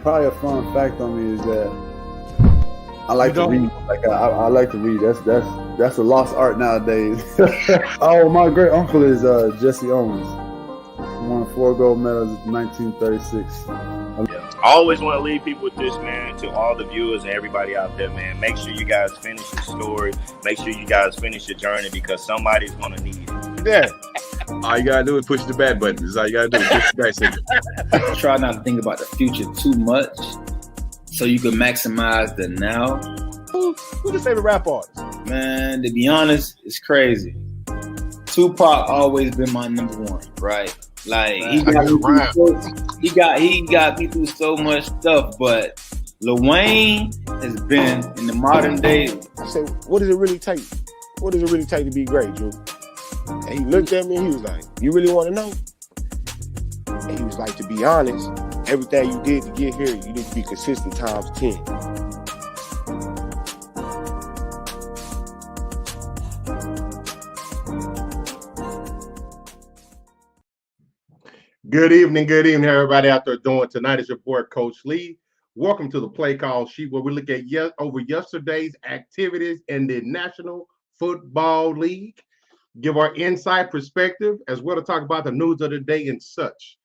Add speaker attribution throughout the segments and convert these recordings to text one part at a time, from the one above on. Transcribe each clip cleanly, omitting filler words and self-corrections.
Speaker 1: probably a fun fact on me is that I like to read. Like I like to read. That's a lost art nowadays. Oh, my great uncle is Jesse Owens. He won 4 gold medals in 1936.
Speaker 2: I always want to leave people with this, man, to all the viewers and everybody out there, man. Make sure you guys finish your story. Make sure you guys finish your journey because somebody's going to need it.
Speaker 3: Yeah. All you got to do is push the bad button. That's all you got to do is push the dice in.
Speaker 4: Try not to think about the future too much so you can maximize the now.
Speaker 3: Who's your favorite rap artist?
Speaker 4: Man, to be honest, it's crazy. Tupac always been my number one, right? Like he got me through so much stuff, but Lil Wayne has been in the modern day.
Speaker 5: I said, what does it really take? What does it really take to be great, Drew? And he looked at me and he was like, you really want to know? And he was like, to be honest, everything you did to get here, you need to be consistent times 10.
Speaker 3: Good evening, everybody out there doing. Tonight is your boy, Coach Lee. Welcome to the Play Call Sheet, where we look at over yesterday's activities in the National Football League, give our inside perspective, as well as talk about the news of the day and such.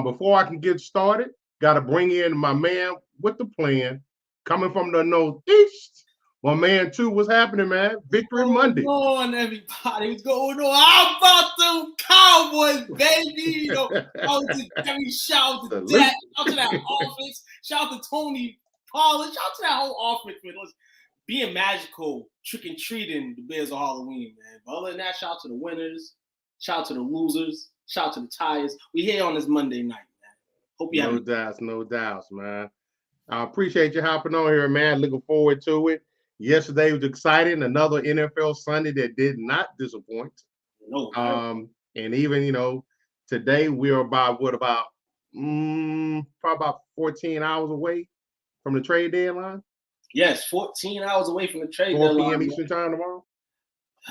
Speaker 3: Before I can get started, got to bring in my man with the plan, coming from the Northeast. My man, too, what's happening, man? Victory Monday.
Speaker 6: What's going on, everybody? What's going on? How about them Cowboys, baby? You know, shout out to that. Shout out to that offense. Shout out to Tony Pollard. Shout out to that whole offense, man. Being magical, trick-and-treating the Bears on Halloween, man. But other than that, shout out to the winners. Shout out to the losers. Shout out to the Tigers. We here on this Monday night, man. Hope you have
Speaker 3: no doubts, man. I appreciate you hopping on here, man. Looking forward to it. Yesterday was exciting. Another NFL Sunday that did not disappoint.
Speaker 6: No.
Speaker 3: And even, today we're probably about 14 hours away from the trade deadline.
Speaker 6: Yes, 14 hours away from the trade
Speaker 3: 4
Speaker 6: deadline.
Speaker 3: 4 p.m. Eastern time tomorrow.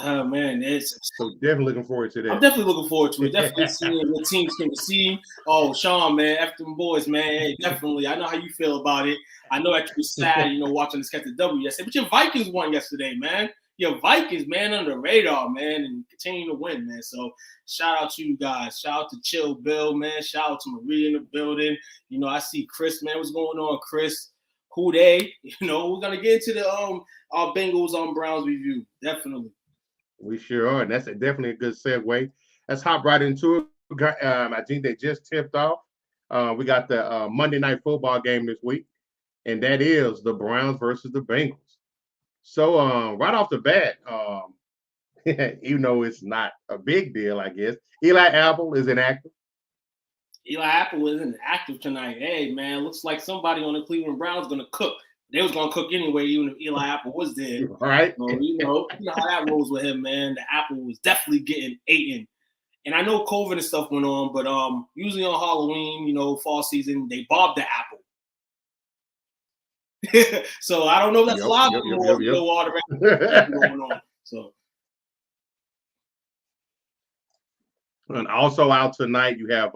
Speaker 6: Oh, man.
Speaker 3: So definitely looking forward to that.
Speaker 6: I'm definitely looking forward to it. Definitely seeing what teams can receive. Oh, Sean, man, F them boys, man. Hey, definitely. I know how you feel about it. I know that you were sad, watching us get the W yesterday. But your Vikings won yesterday, man. Your Vikings, man, under the radar, man, and continue to win, man. So shout out to you guys. Shout out to Chill Bill, man. Shout out to Marie in the building. I see Chris, man. What's going on, Chris? Who they? We're gonna get into the our Bengals on Browns review. Definitely.
Speaker 3: We sure are. And that's definitely a good segue. Let's hop right into it. I think they just tipped off. We got the Monday Night Football game this week, and that is the Browns versus the Bengals. So right off the bat, even though it's not a big deal, I guess, Eli Apple is inactive.
Speaker 6: Eli Apple isn't active tonight. Hey, man, looks like somebody on the Cleveland Browns going to cook. They was going to cook anyway, even if Eli Apple was there.
Speaker 3: All right.
Speaker 6: So, you know how that rolls with him, man. The Apple was definitely getting eaten. And I know COVID and stuff went on, but usually on Halloween, fall season, they bob the apple. So I don't know if that's a lot of going on. So.
Speaker 3: And also out tonight, you have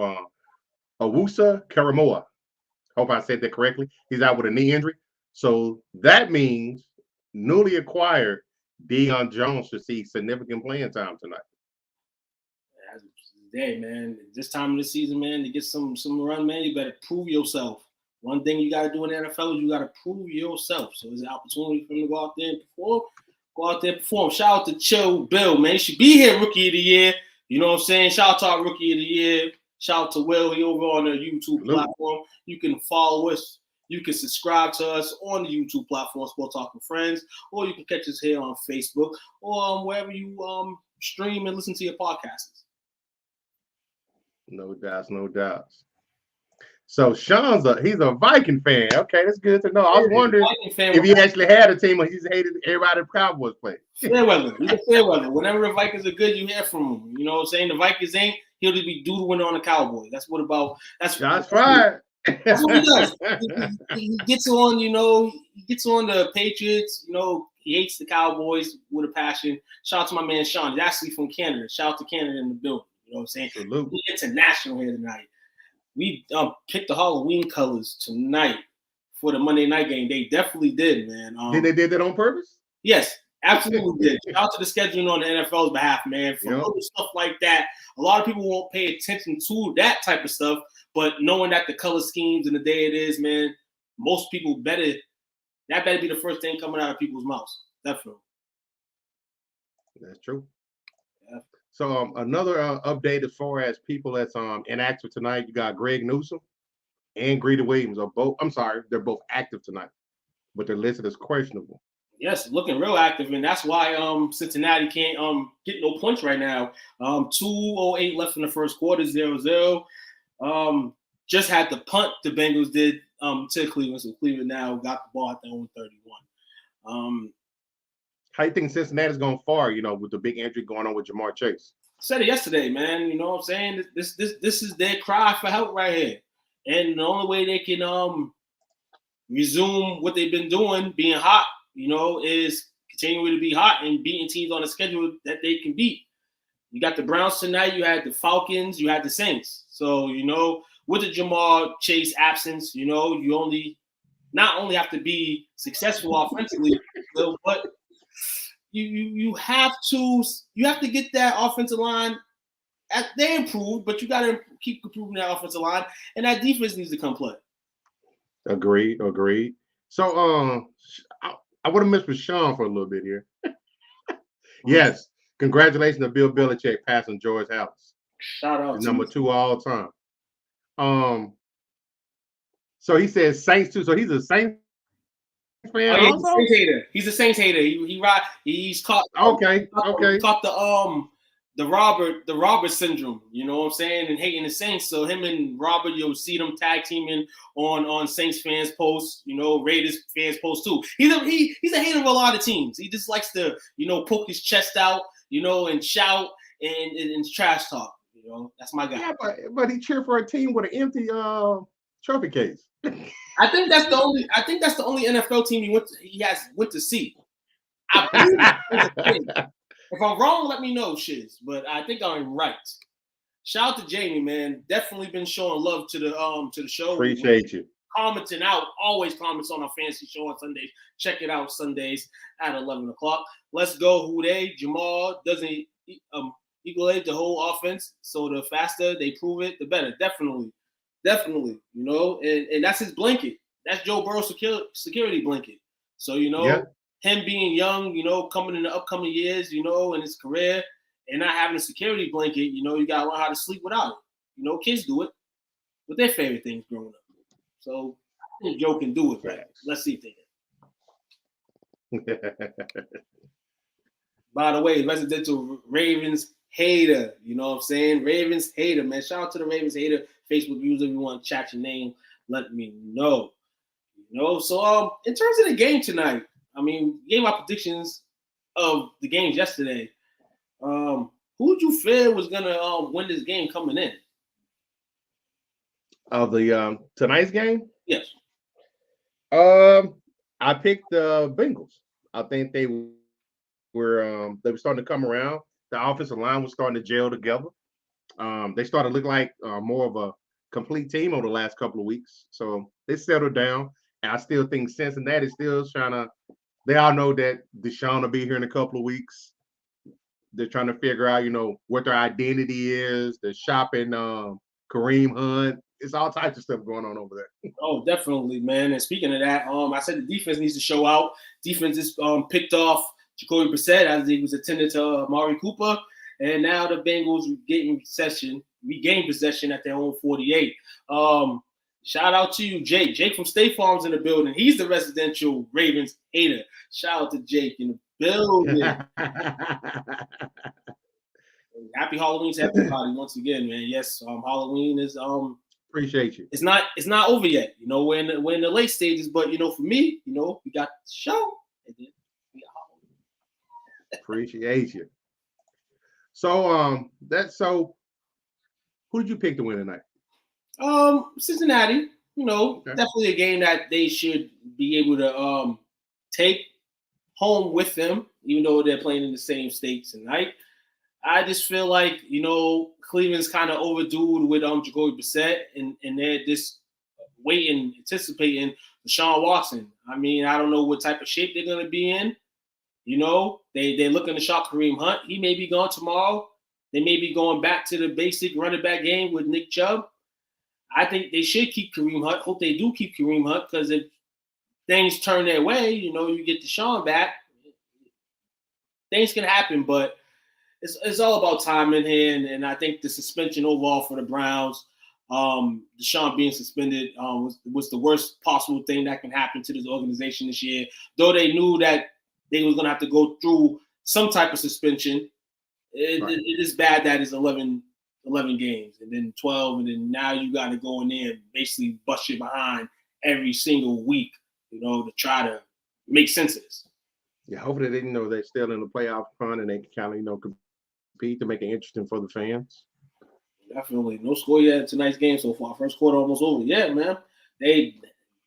Speaker 3: Owusu Karamoah. Hope I said that correctly. He's out with a knee injury. So that means newly acquired Deion Jones should see significant playing time tonight.
Speaker 6: Hey, man, this time of the season, man, to get some run, man, you better prove yourself. One thing you got to do in the NFL is you got to prove yourself. So there's an opportunity for him to go out there and perform. Shout out to Chill Bill, man. He should be here Rookie of the Year. You know what I'm saying? Shout out to our Rookie of the Year. Shout out to Will. He over on the YouTube platform. You can follow us. You can subscribe to us on the YouTube platform, Sport Talk with Friends, or you can catch us here on Facebook or wherever you stream and listen to your podcasts.
Speaker 3: No doubts. So Sean's he's a Viking fan. Okay, that's good to know. I was wondering if he actually had a team or he just hated everybody the Cowboys play.
Speaker 6: Fair weather. He's a fair weather. Whenever the Vikings are good, you hear from him. You know what I'm saying? The Vikings ain't, he'll just be doodling on the Cowboys. That's what
Speaker 3: right.
Speaker 6: That's what he does. He gets on, he gets on the Patriots. He hates the Cowboys with a passion. Shout out to my man Sean. He's actually from Canada. Shout out to Canada in the building. You know what I'm saying?
Speaker 3: Absolutely.
Speaker 6: We're international here tonight. We picked the Halloween colors tonight. for the Monday night game. They definitely did, man.
Speaker 3: Did they did that on purpose?
Speaker 6: Yes, absolutely did. Shout out to the scheduling on the NFL's behalf, man. For little stuff like that, a lot of people won't pay attention to that type of stuff, but knowing that the color schemes and the day it is, man, most people better be the first thing coming out of people's mouths. Definitely.
Speaker 3: That's true. Yeah. So another update as far as people that's inactive tonight, you got Greg Newsome and Greedy Williams are both. I'm sorry, they're both active tonight, but they're listed as questionable.
Speaker 6: Yes, looking real active, and that's why Cincinnati can't get no points right now. 2:08 left in the first quarter, 0-0. Just had to punt. The Bengals did to Cleveland, so Cleveland now got the ball at their own 31.
Speaker 3: How you think Cincinnati's going far? With the big injury going on with Jamar Chase.
Speaker 6: Said it yesterday, man. You know what I'm saying? This is their cry for help right here, and the only way they can resume what they've been doing, being hot, is continuing to be hot and beating teams on a schedule that they can beat. You got the Browns tonight. You had the Falcons. You had the Saints. So with the Jamar Chase absence, you not only have to be successful offensively, but you have to get that offensive line. They improved, but you got to keep improving that offensive line, and that defense needs to come play.
Speaker 3: Agreed. So I would have missed with Sean for a little bit here. Yes, congratulations to Bill Belichick passing George Halas.
Speaker 6: Shout out,
Speaker 3: number 2 all time. So he says Saints too. So he's a Saints fan.
Speaker 6: He's a Saints hater. He's a Saints hater. He's caught.
Speaker 3: Okay.
Speaker 6: He caught the Robert syndrome. You know what I'm saying? And hating the Saints. So him and Robert, you'll see them tag teaming on Saints fans posts. Raiders fans posts too. He's a hater of a lot of teams. He just likes to poke his chest out. And shout and trash talk. That's my guy.
Speaker 3: Yeah, but he cheered for a team with an empty trophy case.
Speaker 6: I think that's the only NFL team he went to see. I believe if I'm wrong, let me know, shiz. But I think I'm right. Shout out to Jamie, man. Definitely been showing love to the show.
Speaker 3: Appreciate you.
Speaker 6: Commenting out, always comments on our fantasy show on Sundays. Check it out Sundays at 11 o'clock. Let's go, who they? Jamal doesn't equalize the whole offense. So the faster they prove it, the better. Definitely. And that's his blanket. That's Joe Burrow's security blanket. So, him being young, coming in the upcoming years, in his career and not having a security blanket, you got to learn how to sleep without it. Kids do it with their favorite things growing up. So I think Joe can do it better. Let's see if they can. By the way, residential Ravens hater. You know what I'm saying? Ravens hater, man. Shout out to the Ravens hater Facebook user. If you want to chat your name, let me know. So in terms of the game tonight, gave my predictions of the games yesterday. Who would you feel was gonna win this game coming in?
Speaker 3: Of the tonight's game?
Speaker 6: Yes.
Speaker 3: I picked the Bengals. I think they were starting to come around. The offensive line was starting to gel together. They started to look like more of a complete team over the last couple of weeks. So they settled down. And I still think Cincinnati still trying to. They all know that Deshaun will be here in a couple of weeks. They're trying to figure out, what their identity is. They're shopping Kareem Hunt. It's all types of stuff going on over there.
Speaker 6: Oh, definitely, man. And speaking of that, I said the defense needs to show out. Defense is picked off Jacoby Brissett as he was attended to Amari Cooper. And now the Bengals regain possession at their own 48. Shout out to you, Jake. Jake from State Farm's in the building. He's the residential Ravens hater. Shout out to Jake in the building. Happy Halloween to everybody once again, man. Yes, Halloween is
Speaker 3: appreciate you.
Speaker 6: It's not over yet. We're in the late stages, but for me, we got the show and then we got Halloween.
Speaker 3: Appreciate you. So who did you pick to win tonight?
Speaker 6: Cincinnati, okay. Definitely a game that they should be able to take home with them, even though they're playing in the same state tonight. I just feel like, Cleveland's kind of overdue with Jacoby Brissett, and they're just waiting, anticipating Deshaun Watson. I mean, I don't know what type of shape they're going to be in. You know, they're looking to shop Kareem Hunt. He may be gone tomorrow. They may be going back to the basic running back game with Nick Chubb. I think they should keep Kareem Hunt. Hope they do keep Kareem Hunt, because if things turn their way, you know, you get Deshaun back, things can happen. But it's all about timing here, and I think the suspension overall for the Browns, Deshaun being suspended, was the worst possible thing that can happen to this organization this year. Though they knew that they was going to have to go through some type of suspension, it is bad that it's 11 games and then 12, and then now you got to go in there and basically bust your behind every single week, you know, to try to make sense of this.
Speaker 3: Yeah, hopefully they know they're still in the playoff run and they can kind of, you know, compete to make it interesting for the fans.
Speaker 6: Definitely. No score yet in tonight's game so far. First quarter almost over. Yeah, man. They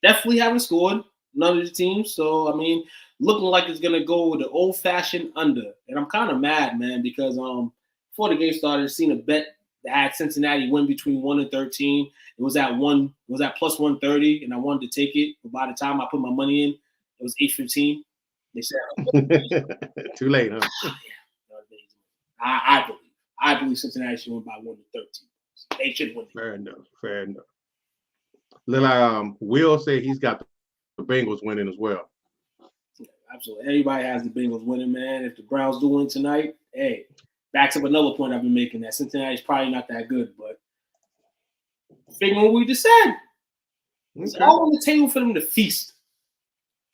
Speaker 6: definitely haven't scored, none of the teams. So, I mean, looking like it's going to go with the old-fashioned under. And I'm kind of mad, man, because before the game started, I seen a bet that had Cincinnati win between 1 and 13. It was at plus 130, and I wanted to take it. But by the time I put my money in, it was 8:15. They said
Speaker 3: too late, huh?
Speaker 6: I believe Cincinnati should win by 1 to 13. They should win.
Speaker 3: Fair enough. Little Will said he's got the Bengals winning as well.
Speaker 6: Yeah, absolutely. Everybody has the Bengals winning, man. If the Browns do win tonight, hey, backs up another point I've been making, that Cincinnati's probably not that good, but figuring what we just said. It's all on the table for them to feast.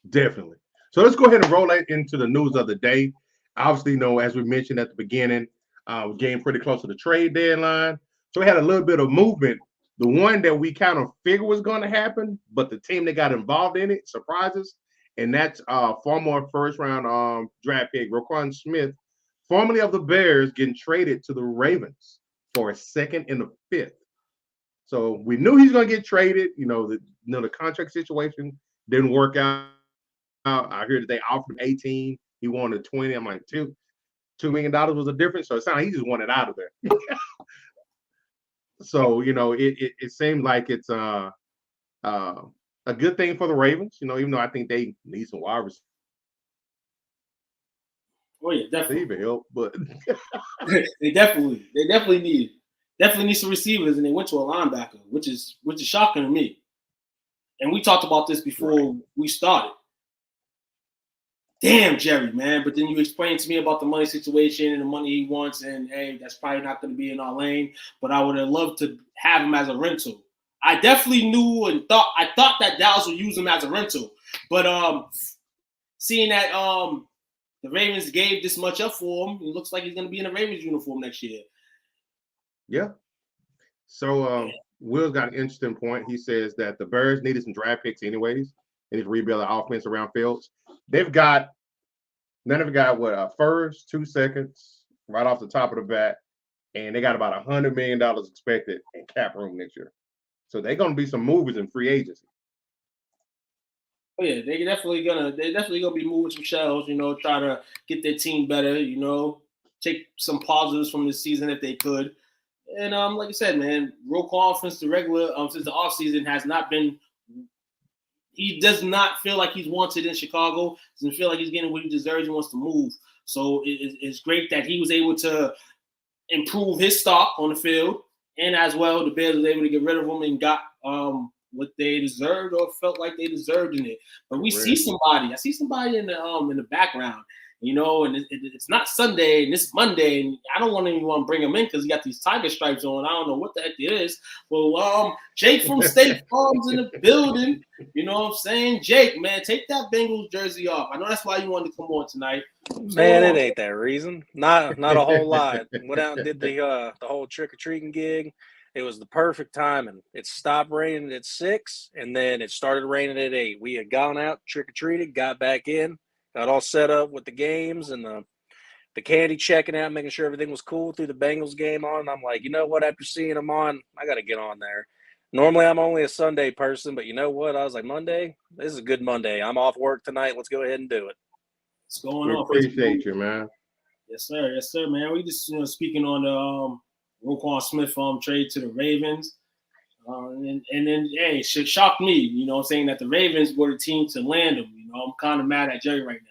Speaker 3: Definitely. So let's go ahead and roll into the news of the day. Obviously, you know, as we mentioned at the beginning, we're getting pretty close to the trade deadline. So we had a little bit of movement. The one that we kind of figured was going to happen, but the team that got involved in it surprises, and that's former first-round draft pick Roquan Smith, formerly of the Bears, getting traded to the Ravens for a second and a fifth. So we knew he's going to get traded. You know, the contract situation didn't work out. I heard that they offered him 18. He wanted 20. I'm like, $2 million was the difference. So it sounded like he just wanted out of there. So, you know, it seemed like it's a good thing for the Ravens, you know, even though I think they need some wide receivers.
Speaker 6: Oh yeah, definitely
Speaker 3: help, but
Speaker 6: they definitely need some receivers, and they went to a linebacker, which is shocking to me. And we talked about this before we started. Damn, Jerry, man. But then you explained to me about the money situation and the money he wants, and hey, that's probably not going to be in our lane. But I would have loved to have him as a rental. I definitely knew and thought that Dallas would use him as a rental. But seeing that the Ravens gave this much up for him, it looks like he's going to be in a Ravens uniform next year.
Speaker 3: Yeah. So Will's got an interesting point. He says that the Bears needed some draft picks anyways. They need to rebuild the offense around Fields. They've got a first, 2 seconds right off the top of the bat, and they got about $100 million expected in cap room next year. So they're going to be some movers in free agency.
Speaker 6: Oh yeah, they're definitely gonna be moving some shells. You know, try to get their team better. You know, take some positives from this season if they could. And like I said, man, Roquan since the offseason has not been. He does not feel like he's wanted in Chicago. Doesn't feel like he's getting what he deserves and wants to move. So it's great that he was able to improve his stock on the field, and as well, the Bears was able to get rid of him and got what they deserved or felt like they deserved in it. But we see somebody. I see somebody in the background. You know, and it's not Sunday and it's Monday, and I don't want anyone to bring him in because he got these tiger stripes on. I don't know what the heck it is. Well, Jake from State Farm's in the building. You know what I'm saying? Jake, man, take that Bengals jersey off. I know that's why you wanted to come on tonight.
Speaker 7: Man, it ain't that reason. Not a whole lot. Went out and did the whole trick-or-treating gig. It was the perfect timing. It stopped raining at 6, and then it started raining at 8. We had gone out, trick-or-treated, got back in. Got all set up with the games and the candy checking out, making sure everything was cool through the Bengals game on. And I'm like, you know what? After seeing them on, I got to get on there. Normally, I'm only a Sunday person, but you know what? I was like, Monday? This is a good Monday. I'm off work tonight. Let's go ahead and do it.
Speaker 6: What's going on?
Speaker 3: Appreciate you, man.
Speaker 6: Yes, sir. Yes, sir, man. We just speaking on the Roquan Smith trade to the Ravens. And then, hey, it shocked me, you know, saying that the Ravens were the team to land him. You know, I'm kind of mad at Jerry right now.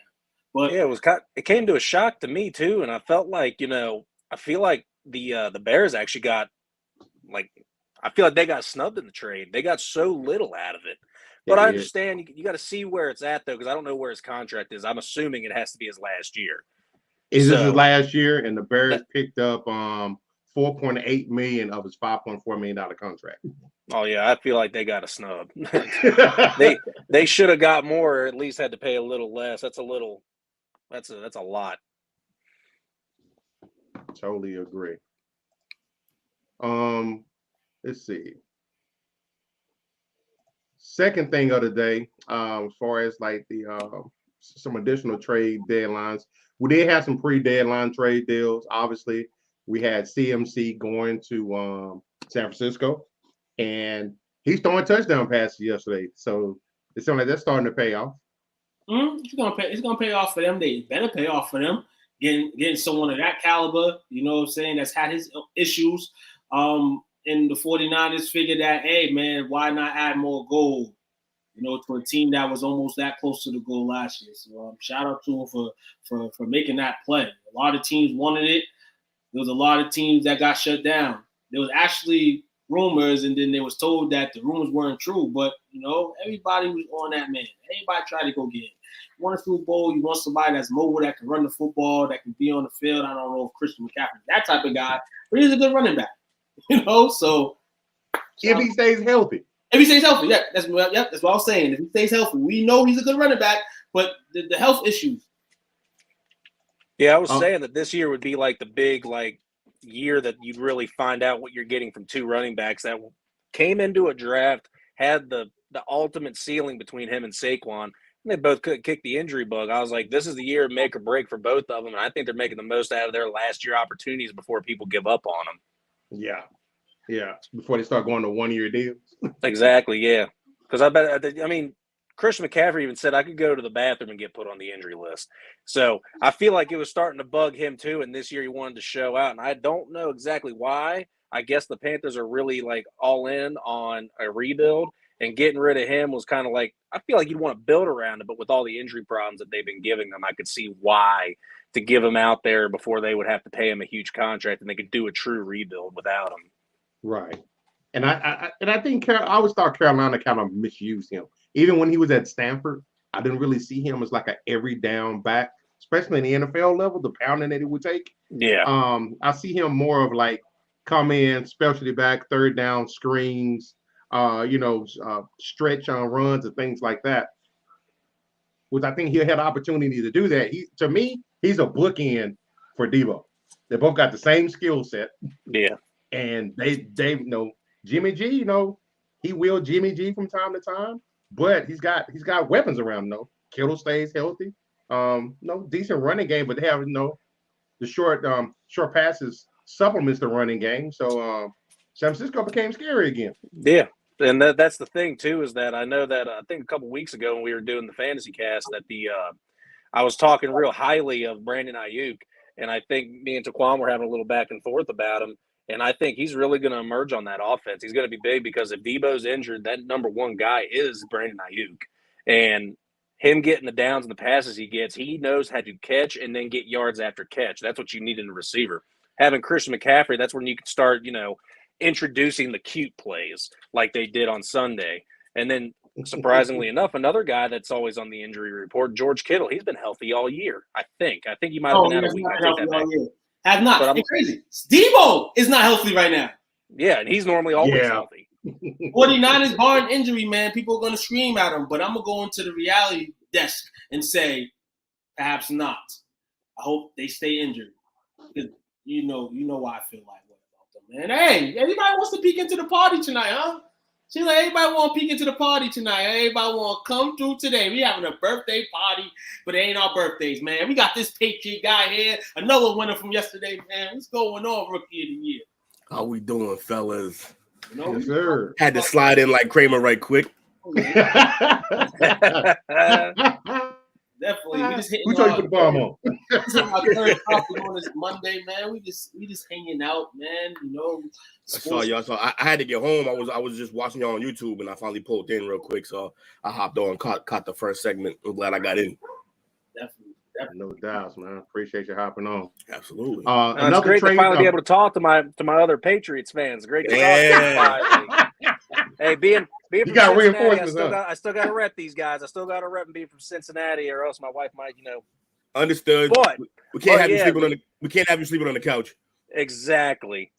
Speaker 6: But
Speaker 7: yeah, it came to a shock to me too, and I felt like, you know, I feel like the Bears actually got I feel like they got snubbed in the trade. They got so little out of it. But I understand you got to see where it's at though, because I don't know where his contract is. I'm assuming it has to be his last year.
Speaker 3: This his last year, and the Bears picked up $4.8 million of his $5.4 million contract.
Speaker 7: Oh yeah, I feel like they got a snub. they should have got more, or at least had to pay a little less. That's a lot.
Speaker 3: Totally agree. Let's see. Second thing of the day, as far as like the some additional trade deadlines, we did have some pre-deadline trade deals. Obviously, we had CMC going to San Francisco, and he's throwing touchdown passes yesterday. So it sounds like that's starting to pay off.
Speaker 6: It's gonna pay off for them. They better pay off for them. Getting someone of that caliber, you know what I'm saying, that's had his issues. And the 49ers figured that, hey, man, why not add more gold, you know, to a team that was almost that close to the goal last year. So shout out to him for making that play. A lot of teams wanted it. There was a lot of teams that got shut down. There was actually rumors, and then they was told that the rumors weren't true. But, you know, everybody was on that man. Everybody tried to go get it. You want a Super Bowl, you want somebody that's mobile, that can run the football, that can be on the field. I don't know if Christian McCaffrey is that type of guy, but he's a good running back. You know, so
Speaker 3: if he stays healthy.
Speaker 6: If he stays healthy, that's what I was saying. If he stays healthy, we know he's a good running back, but the health issues.
Speaker 7: Yeah, I was saying that this year would be like the big year that you'd really find out what you're getting from two running backs that came into a draft, had the ultimate ceiling between him and Saquon, and they both couldn't kick the injury bug. I was like, this is the year make or break for both of them, and I think they're making the most out of their last year opportunities before people give up on them.
Speaker 3: Yeah. Before they start going to 1-year deals.
Speaker 7: Exactly, yeah. Because I mean, Christian McCaffrey even said I could go to the bathroom and get put on the injury list. So I feel like it was starting to bug him too, and this year he wanted to show out. And I don't know exactly why. I guess the Panthers are really all in on a rebuild, and getting rid of him was kind of I feel like you'd want to build around it, but with all the injury problems that they've been giving them, I could see why to give him out there before they would have to pay him a huge contract, and they could do a true rebuild without him.
Speaker 3: Right. And I think I always thought Carolina kind of misused him. Even when he was at Stanford, I didn't really see him as like an every down back, especially in the NFL level, the pounding that he would take.
Speaker 7: Yeah.
Speaker 3: I see him more of come in, specialty back, third down screens, stretch on runs and things like that. Which I think he'll have the opportunity to do that. To me, he's a bookend for Debo. They both got the same skill set.
Speaker 7: Yeah.
Speaker 3: And they Jimmy G, he will Jimmy G from time to time, but he's got weapons around him. Kittle stays healthy. Decent running game, but they have the short passes supplements the running game. So San Francisco became scary again.
Speaker 7: Yeah. And that's the thing too, is that I know that I think a couple weeks ago when we were doing the fantasy cast that I was talking real highly of Brandon Ayuk, and I think me and Taquan were having a little back and forth about him. And I think he's really going to emerge on that offense. He's going to be big because if Debo's injured, that number one guy is Brandon Ayuk. And him getting the downs and the passes he gets, he knows how to catch and then get yards after catch. That's what you need in a receiver. Having Christian McCaffrey, that's when you can start, introducing the cute plays like they did on Sunday. And then, surprisingly enough, another guy that's always on the injury report, George Kittle, he's been healthy all year, I think. I think he might have been out a week. I take that back.
Speaker 6: Have not. It's crazy. Debo is not healthy right now.
Speaker 7: Yeah, and he's normally always healthy.
Speaker 6: 49ers barring injury, man. People are going to scream at him, but I'm going to go into the reality desk and say, perhaps not. I hope they stay injured. Because you know why I feel like what about them, man. Hey, everybody wants to peek into the party tonight, huh? See, everybody want to peek into the party tonight. Everybody want to come through today. We having a birthday party, but it ain't our birthdays, man. We got this Patriot guy here, another winner from yesterday, man. What's going on, Rookie of the Year?
Speaker 8: How we doing, fellas?
Speaker 3: Yes, sir.
Speaker 8: Had to slide in like Kramer right quick.
Speaker 6: Definitely. We just hitting
Speaker 3: Who told you to put the bomb on?
Speaker 6: This is our third topic on this Monday, man. We just hanging out, man. You know,
Speaker 8: I saw y'all. So I had to get home. I was just watching y'all on YouTube, and I finally pulled in real quick. So I hopped on, caught the first segment. I'm glad I got in.
Speaker 6: Definitely.
Speaker 3: No doubts, man. Appreciate you hopping on.
Speaker 8: Absolutely.
Speaker 7: It's great to finally be able to talk to my other Patriots fans. Great to talk to them. Hey, being
Speaker 3: You
Speaker 7: from
Speaker 3: got
Speaker 7: Cincinnati,
Speaker 3: reinforcements,
Speaker 7: I still got to rep these guys. I still got to rep and being from Cincinnati, or else my wife might,
Speaker 8: Understood.
Speaker 7: But
Speaker 8: we can't have you sleeping on the. We can't have you sleeping on the couch.
Speaker 7: Exactly.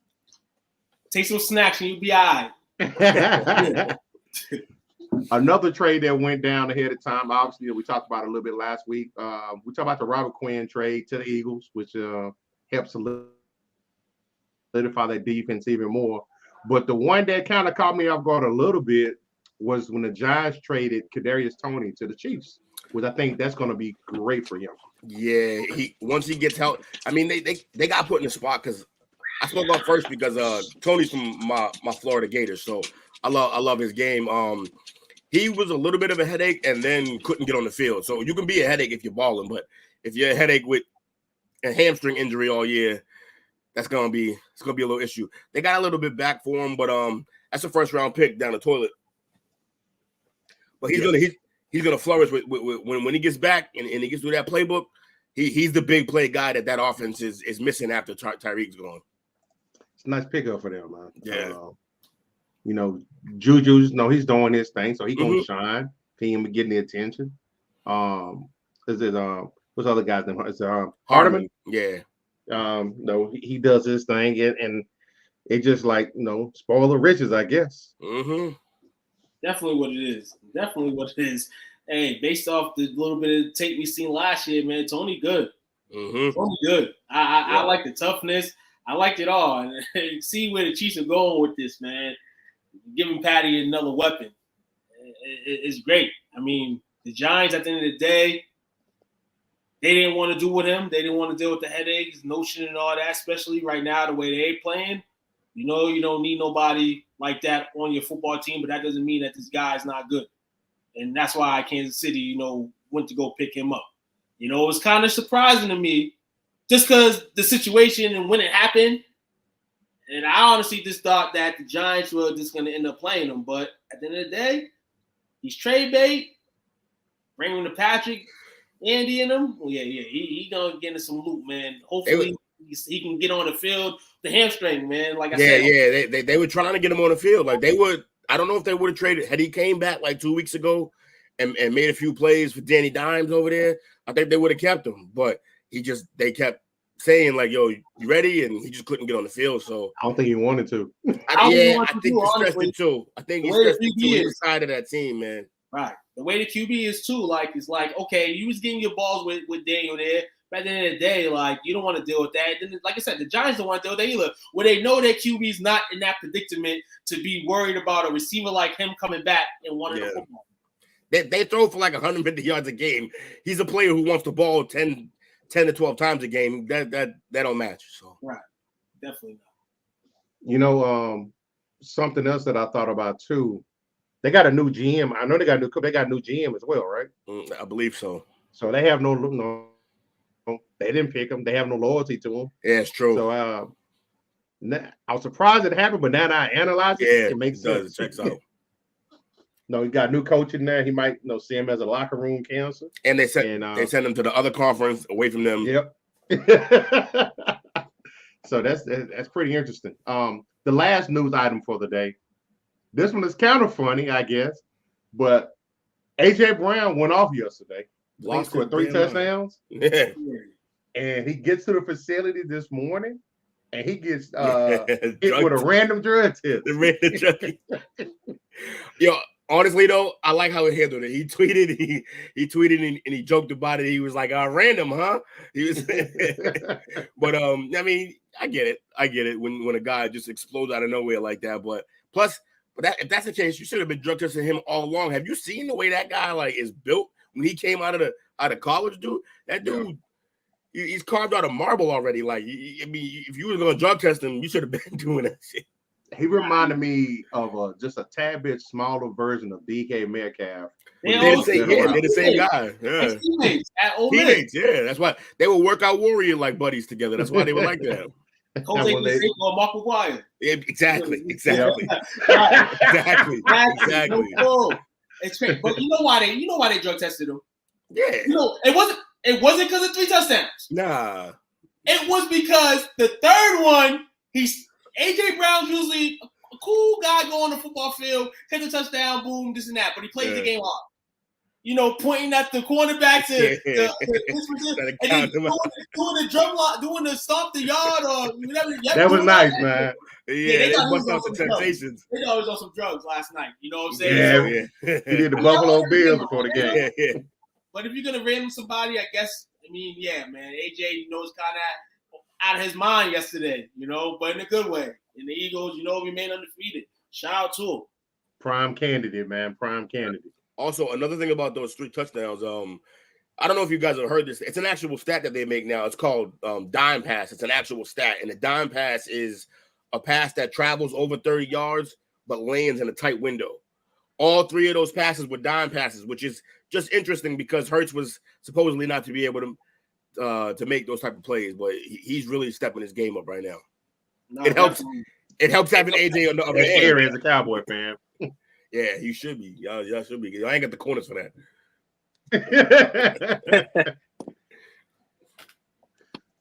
Speaker 6: Take some snacks and you'll be all right.
Speaker 3: Another trade that went down ahead of time. Obviously, we talked about it a little bit last week. We talked about the Robert Quinn trade to the Eagles, which helps solidify that defense even more. But the one that kind of caught me off guard a little bit was when the Giants traded Kadarius Toney to the Chiefs, which I think that's going to be great for him.
Speaker 8: Yeah, once he gets help. I mean, they got put in the spot because I spoke up first because Tony's from my Florida Gators, so I love his game. He was a little bit of a headache and then couldn't get on the field. So you can be a headache if you're balling, but if you're a headache with a hamstring injury all year, it's gonna be a little issue. They got a little bit back for him, but that's a first round pick down the toilet. But he's gonna flourish with when he gets back and he gets through that playbook. He's the big play guy that offense is missing after Tyreek's gone.
Speaker 3: It's a nice pickup for them, man.
Speaker 8: Yeah.
Speaker 3: Juju's he's doing his thing, so he's gonna shine. Team getting the attention. Is it what's the other guy's name? Is it Hardeman?
Speaker 8: Yeah.
Speaker 3: No, he does his thing, and it just spoil the riches, I guess.
Speaker 8: Mm-hmm.
Speaker 6: Definitely what it is. Hey, based off the little bit of tape we seen last year, man, Tony good.
Speaker 8: Mm-hmm.
Speaker 6: Tony good. I like the toughness. I liked it all. And see where the Chiefs are going with this, man. Giving Patty another weapon. It's great. I mean, the Giants, at the end of the day, they didn't want to do with him. They didn't want to deal with the headaches, notion, and all that, especially right now, the way they playing. You don't need nobody like that on your football team, but that doesn't mean that this guy is not good. And that's why Kansas City, went to go pick him up. It was kind of surprising to me just because the situation and when it happened. And I honestly just thought that the Giants were just going to end up playing him. But at the end of the day, he's trade bait. Bring him to Patrick, Andy, and him. Well, yeah, he going to get into some loot, man. Hopefully he can get on the field. The hamstring, man. Like I said.
Speaker 8: Yeah. They were trying to get him on the field. Like they would. I don't know if they would have traded. Had he came back like 2 weeks ago and made a few plays for Danny Dimes over there, I think they would have kept him. But they kept saying like, yo, you ready? And he just couldn't get on the field. So
Speaker 3: I don't think he wanted to.
Speaker 8: I think he stressed it too. I think he stressed it too. He's side of that team, man.
Speaker 6: Right. The way the QB is too, it's like, okay, you was getting your balls with Daniel there. But at the end of the day, you don't want to deal with that. Then, like I said, the Giants don't want to deal with that either. Where they know their QB's not in that predicament to be worried about a receiver like him coming back and wanting the football.
Speaker 8: They throw for like 150 yards a game. He's a player who wants the ball 10 to 12 times a game. That don't match. So
Speaker 6: right, definitely not.
Speaker 3: Something else that I thought about too. They got a new GM. I know they got a new GM as well, right?
Speaker 8: I believe so.
Speaker 3: So they have no. They didn't pick him. They have no loyalty to him.
Speaker 8: Yeah, it's true.
Speaker 3: So I was surprised it happened, but now that I analyze it, it makes sense.
Speaker 8: It checks out.
Speaker 3: He got new coach in there. He might see him as a locker room cancer.
Speaker 8: And they sent him to the other conference away from them.
Speaker 3: Yep. So that's pretty interesting. The last news item for the day. This one is kind of funny, I guess, but AJ Brown went off yesterday. He scored 3 touchdowns.
Speaker 8: Yeah.
Speaker 3: And he gets to the facility this morning, and he gets hit with a random drug test.
Speaker 8: The random drug. Yo, honestly though, I like how he handled it. He tweeted and he joked about it. He was like, "Random, huh?" He was, but I mean, I get it when a guy just explodes out of nowhere like that. But if that's the case, you should have been drug testing him all along. Have you seen the way that guy is built? When he came out of college, dude, that dude, he's carved out of marble already. I mean, if you were going to drug test him, you should have been doing that shit.
Speaker 3: He reminded me of just a tad bit smaller version of DK Metcalf.
Speaker 8: They're the same guy. Yeah.
Speaker 6: Teammates at Ole Miss.
Speaker 8: Teammates, yeah. That's why they were workout warrior like buddies together. That's why they were like that.
Speaker 6: Jose Canseco, Mark McGuire.
Speaker 8: Yeah, exactly.
Speaker 6: Exactly. No, it's crazy. But you know why they drug tested him?
Speaker 8: Yeah.
Speaker 6: It wasn't because of 3 touchdowns.
Speaker 8: Nah.
Speaker 6: It was because the third one, AJ Brown's usually a cool guy going on the football field, catch a touchdown, boom, this and that. But he plays the game hard. Pointing at the cornerback and then doing the drum line, doing the stomp the yard or whatever.
Speaker 3: That was nice, man.
Speaker 8: Yeah, they bust out some temptations.
Speaker 6: They thought he was on some drugs last night. You know what I'm saying?
Speaker 3: Yeah. He did the Buffalo Bills before the game.
Speaker 8: Yeah.
Speaker 6: But if you're gonna random somebody, I guess. Yeah, man. AJ, was kind of out of his mind yesterday. But in a good way. And the Eagles, remain undefeated. Shout out to him.
Speaker 3: Prime candidate, man. Prime candidate.
Speaker 8: Also, another thing about those 3 touchdowns, I don't know if you guys have heard this. It's an actual stat that they make now. It's called dime pass. It's an actual stat. And a dime pass is a pass that travels over 30 yards but lands in a tight window. All 3 of those passes were dime passes, which is just interesting because Hurts was supposedly not to be able to make those type of plays, but he's really stepping his game up right now.
Speaker 6: No,
Speaker 8: it helps. It helps having AJ on the other end.
Speaker 3: As a Cowboy fan.
Speaker 8: Yeah, you should be. Y'all should be. I ain't got the corners for that.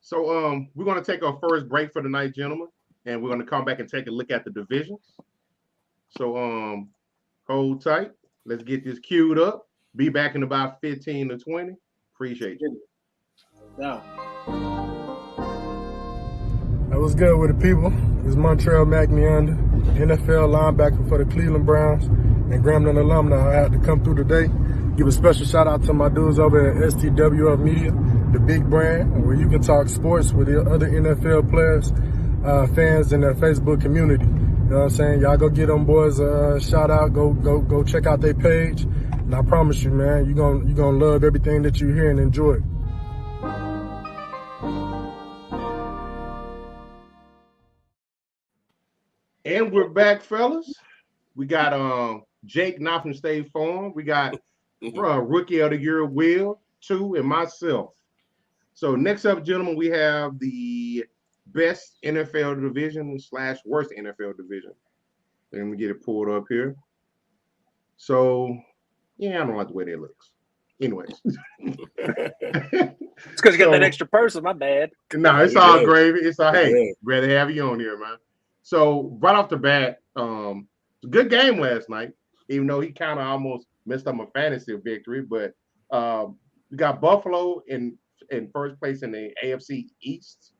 Speaker 3: So we're going to take our first break for the night, gentlemen, and we're going to come back and take a look at the divisions. So hold tight. Let's get this queued up. Be back in about 15 to 20. Appreciate you.
Speaker 6: Yeah.
Speaker 9: That was good with the people. It's Montreal McNeander, NFL linebacker for the Cleveland Browns and Grambling alumni. I had to come through today. Give a special shout out to my dudes over at STWF Media, the big brand, where you can talk sports with the other NFL players, fans in their Facebook community. You know what I'm saying? Y'all go get them boys a shout out. Go check out their page. And I promise you, man, you're gonna love everything that you hear and enjoy it.
Speaker 3: And we're back, fellas. We got Jake not from State Farm. We got Rookie of the Year Will, 2, and myself. So next up, gentlemen, we have the best NFL division / worst NFL division. Let me get it pulled up here. So yeah, I don't like the way that looks. Anyways.
Speaker 7: It's because you got that extra person, my bad.
Speaker 3: No, it's all gravy. It's all, hey, rather have you on here, man. So right off the bat, it's a good game last night, even though he kind of almost messed up my fantasy victory. But we got Buffalo in first place in the AFC East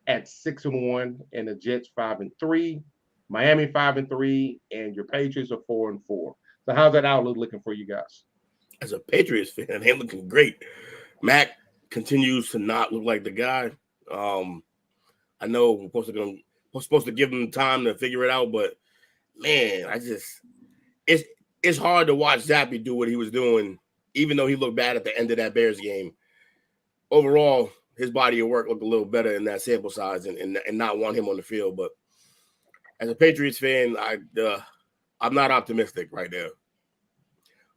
Speaker 3: at 6-1, and the Jets 5-3, Miami 5-3, and your Patriots are 4-4. So how's that outlook looking for you guys?
Speaker 8: As a Patriots fan, they're looking great. Mac continues to not look like the guy. I know we're supposed to give him time to figure it out, but man, it's hard to watch Zappy do what he was doing, even though he looked bad at the end of that Bears game. Overall, his body of work looked a little better in that sample size and not want him on the field. But as a Patriots fan, I'm not optimistic right now.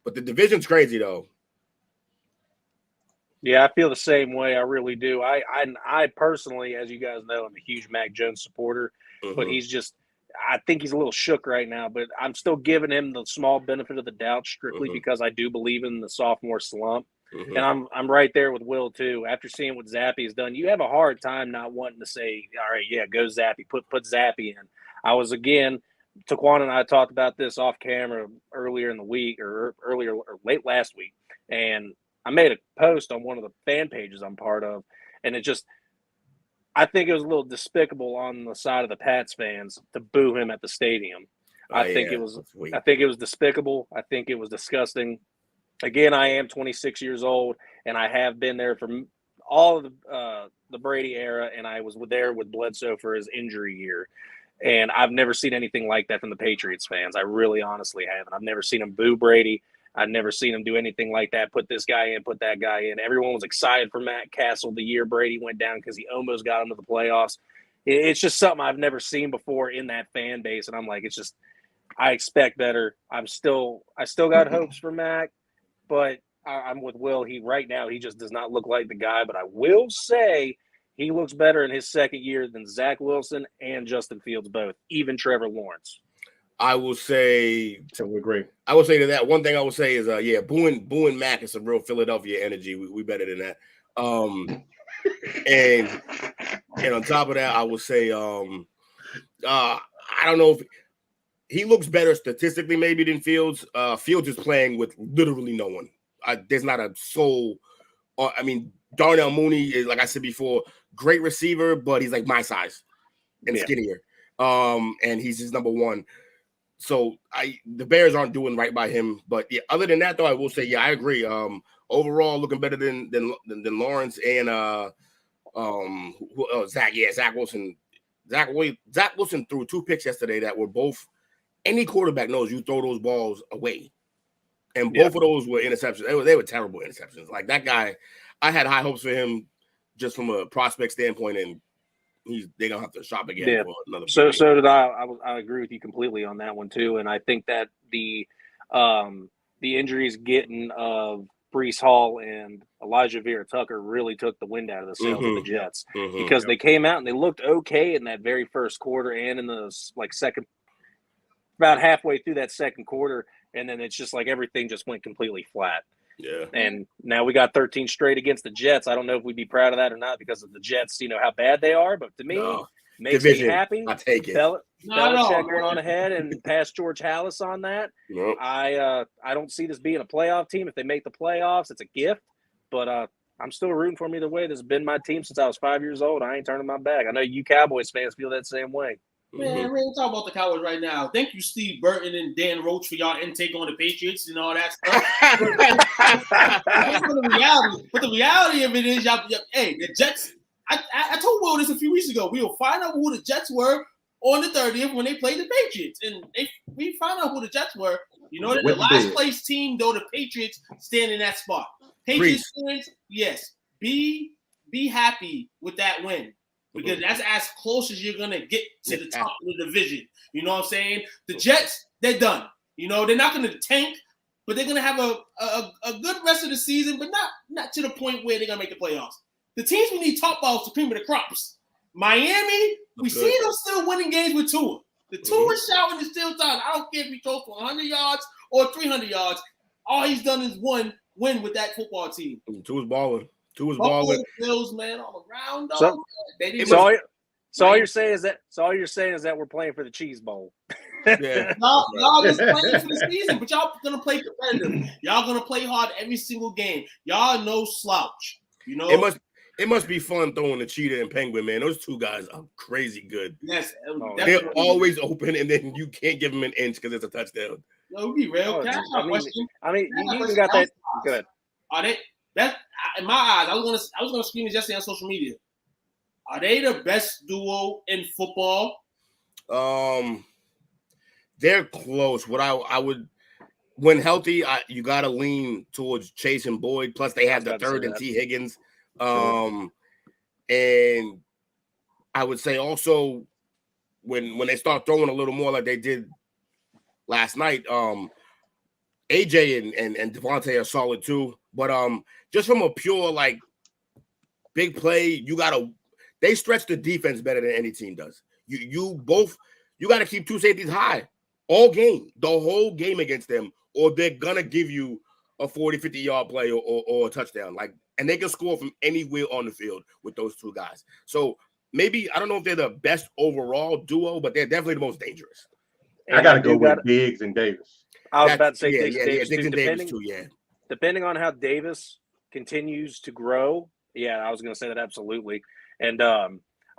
Speaker 8: But the division's crazy, though.
Speaker 7: Yeah, I feel the same way. I really do. I personally, as you guys know, I'm a huge Mac Jones supporter, but I think he's a little shook right now, but I'm still giving him the small benefit of the doubt strictly because I do believe in the sophomore slump. And I'm right there with Will too. After seeing what Zappy has done, you have a hard time not wanting to say, all right, yeah, go Zappy, put Zappy in. I was, again, Taquan and I talked about this off camera earlier in the week or late last week. And I made a post on one of the fan pages I'm part of, and I think it was a little despicable on the side of the Pats fans to boo him at the stadium. I think it was despicable. I think it was disgusting. Again, I am 26 years old, and I have been there for all of the Brady era, and I was there with Bledsoe for his injury year. And I've never seen anything like that from the Patriots fans. I really honestly haven't. I've never seen him boo Brady. I've never seen him do anything like that. Put this guy in, put that guy in. Everyone was excited for Matt Castle the year Brady went down because he almost got him to the playoffs. It's just something I've never seen before in that fan base. And I'm like, I expect better. I still got hopes for Mac. but I'm with Will. Right now he just does not look like the guy. But I will say he looks better in his second year than Zach Wilson and Justin Fields both, even Trevor Lawrence.
Speaker 8: I will say,
Speaker 3: So we agree.
Speaker 8: I will say to that. One thing I will say is, booing Mac is some real Philadelphia energy. We better than that. And on top of that, I will say, I don't know if he looks better statistically maybe than Fields. Fields is playing with literally no one. There's not a soul. Darnell Mooney is, like I said before, great receiver, but he's like my size and skinnier. And he's his number one. So the Bears aren't doing right by him. But yeah, other than that, though, I will say, I agree. Overall, looking better than Lawrence and Zach. Yeah, Zach Wilson. Zach Wilson threw 2 picks yesterday that were both. Any quarterback knows you throw those balls away, and both of those were interceptions. They were terrible interceptions. Like that guy, I had high hopes for him just from a prospect standpoint, and they're gonna have to shop again for another.
Speaker 7: So did I. I agree with you completely on that one too, and I think that the injuries getting of Breece Hall and Elijah Vera Tucker really took the wind out of the sails of the Jets because they came out and they looked okay in that very first quarter and in the second, about halfway through that second quarter, and then it's just like everything just went completely flat.
Speaker 8: Yeah.
Speaker 7: And now we got 13 straight against the Jets. I don't know if we'd be proud of that or not because of the Jets, how bad they are. But to me, makes me happy.
Speaker 8: I take it.
Speaker 7: Belichick went on ahead and passed George Halas on that.
Speaker 8: Nope.
Speaker 7: I don't see this being a playoff team. If they make the playoffs, it's a gift. But I'm still rooting for them either way. This has been my team since I was 5 years old. I ain't turning my back. I know you Cowboys fans feel that same way.
Speaker 6: Man, we ain't talking about the Cowboys right now. Thank you, Steve Burton and Dan Roach, for y'all intake on the Patriots and all that stuff. But the reality of it is, the Jets. I told Will this a few weeks ago. We will find out who the Jets were on the 30th when they played the Patriots, and we found out who the Jets were. The last place team, though, the Patriots stand in that spot. Patriots fans, yes, be happy with that win. Because that's as close as you're going to get to the top of the division. You know what I'm saying? The Jets, they're done. They're not going to tank, but they're going to have a good rest of the season, but not to the point where they're going to make the playoffs. The teams we need top balls to cream of the crops. Miami, we see them still winning games with Tua. The Tua shouting is still time. I don't care if he throws for 100 yards or 300 yards. All he's done is win with that football team.
Speaker 8: Tua's balling. Balling.
Speaker 6: Bills, man, all around.
Speaker 7: All you're saying is that we're playing for the Cheese Bowl.
Speaker 8: Yeah.
Speaker 6: Y'all just playing for the season, but y'all gonna play competitive. Y'all gonna play hard every single game. Y'all no slouch.
Speaker 8: It must be fun throwing the Cheetah and Penguin, man. Those two guys are crazy good.
Speaker 6: Yes,
Speaker 8: they're always open, and then you can't give them an inch because it's a touchdown.
Speaker 6: No, be real.
Speaker 7: You even got that. Good.
Speaker 6: Are they? That in my eyes, I was gonna scream it yesterday on social media. Are they the best duo in football?
Speaker 8: They're close. What I would, when healthy, you gotta lean towards Chase and Boyd. Plus, they have the third and T. Higgins. And I would say also when they start throwing a little more like they did last night, AJ and Devontae are solid too. But just from a pure big play, they stretch the defense better than any team does. You got to keep two safeties high all game, the whole game against them, or they're gonna give you a 40-50 yard play or a touchdown. And they can score from anywhere on the field with those two guys. So maybe I don't know if they're the best overall duo, but they're definitely the most dangerous.
Speaker 3: I got to go with Diggs and Davis.
Speaker 7: I was about to say
Speaker 8: Diggs and Davis too. Yeah.
Speaker 7: Depending on how Davis continues to grow, I was going to say that absolutely. And I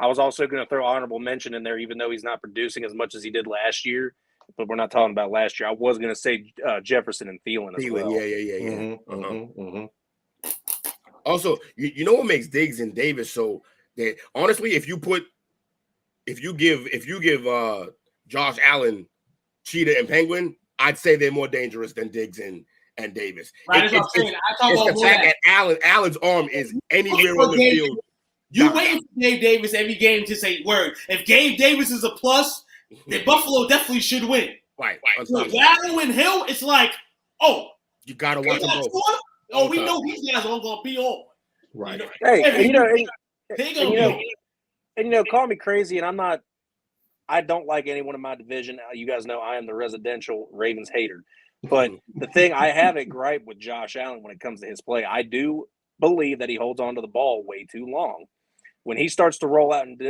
Speaker 7: was also going to throw honorable mention in there, even though he's not producing as much as he did last year. But we're not talking about last year. I was going to say Jefferson and Thielen as well.
Speaker 8: Yeah. Mm-hmm. Also, you know what makes Diggs and Davis so that honestly, if you give Josh Allen, Cheetah, and Penguin, I'd say they're more dangerous than Diggs and Davis.
Speaker 6: Right, it's
Speaker 8: the fact that Allen's arm is anywhere on the field.
Speaker 6: You waiting for Gabe Davis every game to say word. If Gabe Davis is a plus, then Buffalo definitely should win.
Speaker 8: Right.
Speaker 6: So Allen and Hill, it's like, oh,
Speaker 8: You gotta watch them both.
Speaker 6: Oh, we know these guys aren't gonna be on.
Speaker 3: Right.
Speaker 7: Call me crazy, and I don't like anyone in my division. You guys know I am the residential Ravens hater. But the thing I have a gripe with Josh Allen when it comes to his play, I do believe that he holds on to the ball way too long. When he starts to roll out and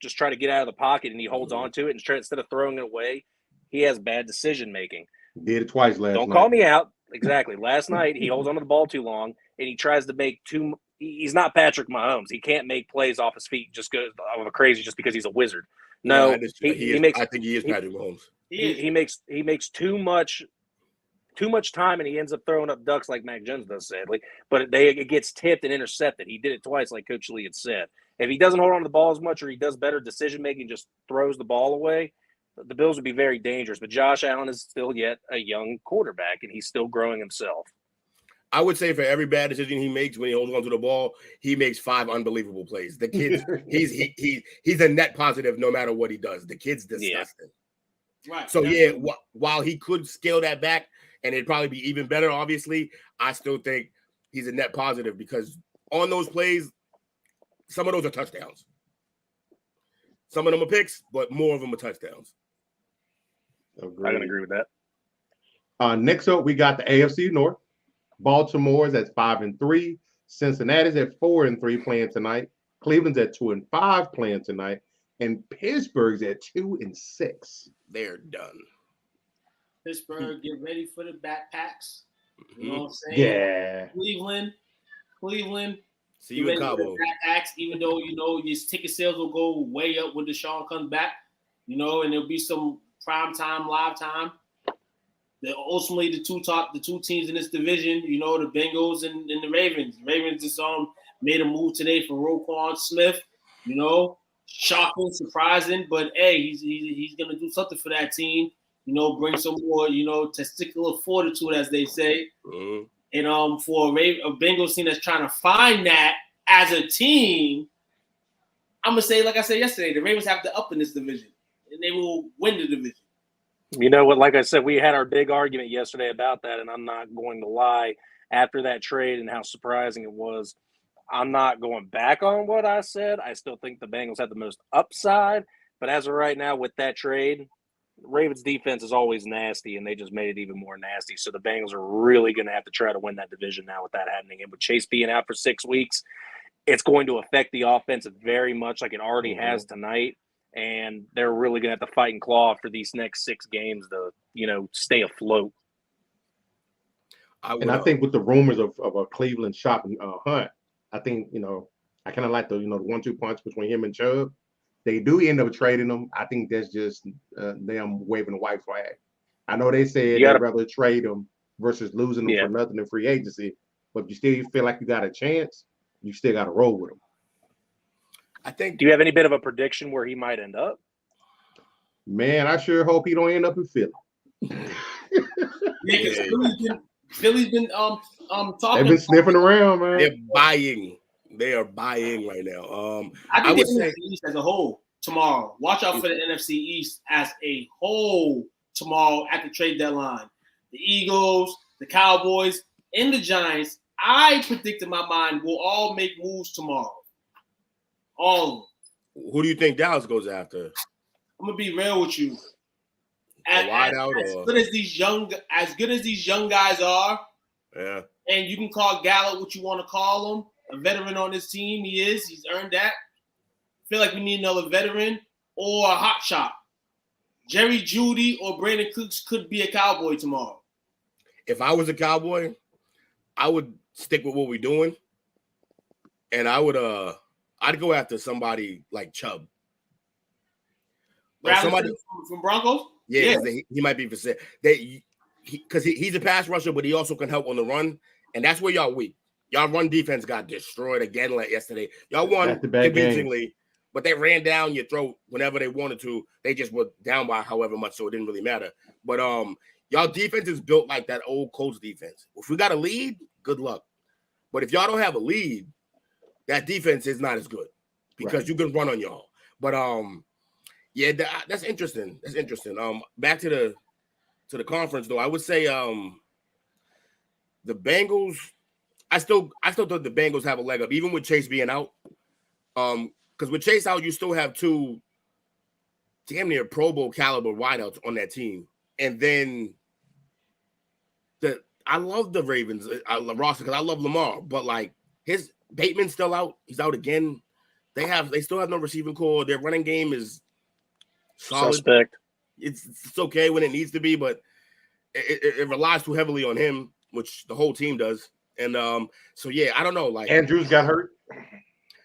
Speaker 7: just try to get out of the pocket and he holds on to it instead of throwing it away, he has bad decision making.
Speaker 3: Did it twice last night.
Speaker 7: Don't call me out. Exactly. Last night, he holds on to the ball too long, and he tries to make he's not Patrick Mahomes. He can't make plays off his feet just because he's a wizard. No,
Speaker 8: I think he is Patrick Mahomes.
Speaker 7: He makes too much time, and he ends up throwing up ducks like Mac Jones does, sadly. But it gets tipped and intercepted. He did it twice, like Coach Lee had said. If he doesn't hold on to the ball as much, or he does better decision making, just throws the ball away, the Bills would be very dangerous. But Josh Allen is still yet a young quarterback, and he's still growing himself.
Speaker 8: I would say for every bad decision he makes when he holds on to the ball, he makes 5 unbelievable plays. The kid, he's a net positive no matter what he does. The kid's disgusting.
Speaker 6: Yeah. Right.
Speaker 8: So while he could scale that back and it'd probably be even better, obviously, I still think he's a net positive because on those plays, some of those are touchdowns. Some of them are picks, but more of them are touchdowns.
Speaker 7: I can agree with that.
Speaker 3: Next up, we got the AFC North. Baltimore's at 5-3. Cincinnati's at 4-3 playing tonight. Cleveland's at 2-5 playing tonight. And Pittsburgh's at 2-6.
Speaker 8: They're done.
Speaker 6: Pittsburgh, get ready for the backpacks. You know what I'm saying?
Speaker 3: Yeah.
Speaker 6: Cleveland.
Speaker 8: See you in Cabo.
Speaker 6: Backpacks, even though, your ticket sales will go way up when Deshaun comes back, and there'll be some prime time, live time. Ultimately, the two teams in this division, the Bengals and the Ravens. Ravens just made a move today for Roquan Smith. Shocking, surprising, but hey, he's gonna do something for that team. Bring some more, testicular fortitude, as they say. Mm-hmm. And for a Bengals team that's trying to find that as a team, I'm gonna say, like I said yesterday, the Ravens have to up in this division, and they will win the division.
Speaker 7: You know what? Like I said, we had our big argument yesterday about that, and I'm not going to lie. After that trade and how surprising it was, I'm not going back on what I said. I still think the Bengals have the most upside, but as of right now, with that trade, Ravens defense is always nasty, and they just made it even more nasty. So the Bengals are really going to have to try to win that division now with that happening. And with Chase being out for 6 weeks, it's going to affect the offense very much, like it already has tonight. And they're really going to have to fight and claw for these next 6 games to, stay afloat.
Speaker 3: I think with the rumors of a Cleveland shopping Hunt, I think, I kind of like the, the 1-2 punch between him and Chubb. They do end up trading them. I think that's just them waving a white flag. I know they said they'd rather trade them versus losing them for nothing in free agency, but if you still feel like you got a chance, you still got to roll with them.
Speaker 8: I think.
Speaker 7: Do you have any bit of a prediction where he might end up?
Speaker 3: Man, I sure hope he don't end up in Philly.
Speaker 6: Philly's been talking.
Speaker 3: They've been sniffing around, man.
Speaker 8: They're buying. They are buying right now.
Speaker 6: I think the NFC East as a whole tomorrow. Watch out for the NFC East as a whole tomorrow at the trade deadline. The Eagles, the Cowboys, and the Giants. I predict in my mind will all make moves tomorrow. All of them.
Speaker 8: Who do you think Dallas goes after?
Speaker 6: I'm gonna be real with you. As good as these young guys are,
Speaker 8: yeah.
Speaker 6: And you can call Gallup what you want to call him, a veteran on this team. He's earned that. I feel like we need another veteran or a hot shot. Jerry Jeudy or Brandon Cooks could be a Cowboy tomorrow.
Speaker 8: If I was a Cowboy, I would stick with what we're doing, and I'd go after somebody like Chubb.
Speaker 6: Like somebody from Broncos?
Speaker 8: Yeah. He might be for sale. Because he's a pass rusher, but he also can help on the run, and that's where y'all weak. Y'all run defense got destroyed again like yesterday. Y'all won convincingly, but they ran down your throat whenever they wanted to. They just were down by however much, so it didn't really matter. But y'all defense is built like that old Colts defense. If we got a lead, good luck. But if y'all don't have a lead, that defense is not as good because you can run on y'all. But yeah, that's interesting. That's interesting. Back to the conference though, I would say the Bengals, I still thought the Bengals have a leg up, even with Chase being out. Because with Chase out, you still have two damn near Pro Bowl caliber wideouts on that team. And then I love the Ravens, roster, because I love Lamar, but like his Bateman's still out. He's out again. They still have no receiving core. Their running game is solid.
Speaker 7: Suspect.
Speaker 8: It's okay when it needs to be, but it relies too heavily on him, which the whole team does. And so yeah, I don't know. Like
Speaker 3: Andrews got hurt.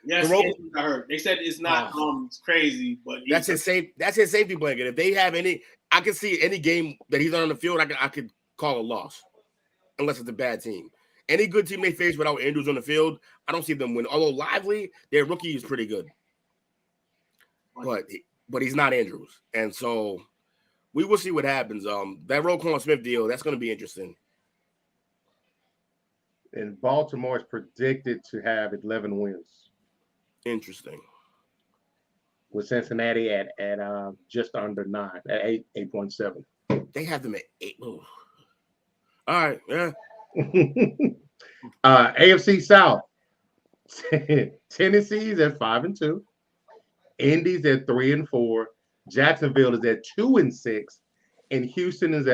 Speaker 6: Yes, Andrews got hurt. They said it's not it's crazy, but
Speaker 8: that's his safety blanket. If they have any, I can see any game that he's on the field, I could call a loss, unless it's a bad team. Any good team they face without Andrews on the field, I don't see them win. Although Lively, their rookie is pretty good, but he's not Andrews, and so we will see what happens. That Roquan Smith deal, that's going to be interesting.
Speaker 3: And Baltimore is predicted to have 11 wins.
Speaker 8: Interesting.
Speaker 3: With Cincinnati at just under 9, at 8.7.
Speaker 8: They have them at 8. Ooh. All right, yeah.
Speaker 3: AFC South. Tennessee's at 5-2. Indy's at 3-4. Jacksonville is at 2-6. And Houston is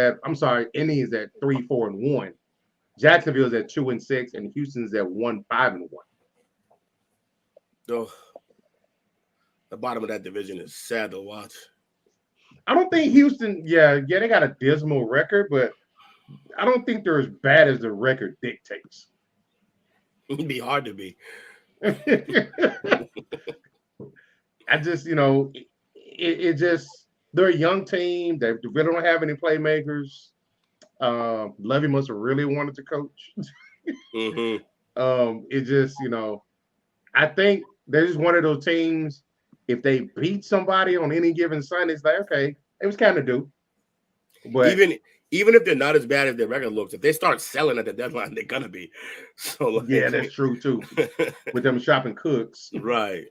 Speaker 3: Indy is at 3-4-1. Jacksonville is at 2-6, and Houston's at 1-5-1.
Speaker 8: Oh, the bottom of that division is sad to watch.
Speaker 3: I don't think Houston, they got a dismal record, but I don't think they're as bad as the record dictates.
Speaker 8: It'd be hard to be.
Speaker 3: I just, it just, they're a young team. They really don't have any playmakers. Levy must have really wanted to coach.
Speaker 8: Mm-hmm.
Speaker 3: It just, I think they're just one of those teams. If they beat somebody on any given Sunday, it's like, okay, it was kind of due. But
Speaker 8: even if they're not as bad as their record looks, if they start selling at the deadline, they're gonna be. So like,
Speaker 3: yeah, that's true too. With them shopping cooks,
Speaker 8: right?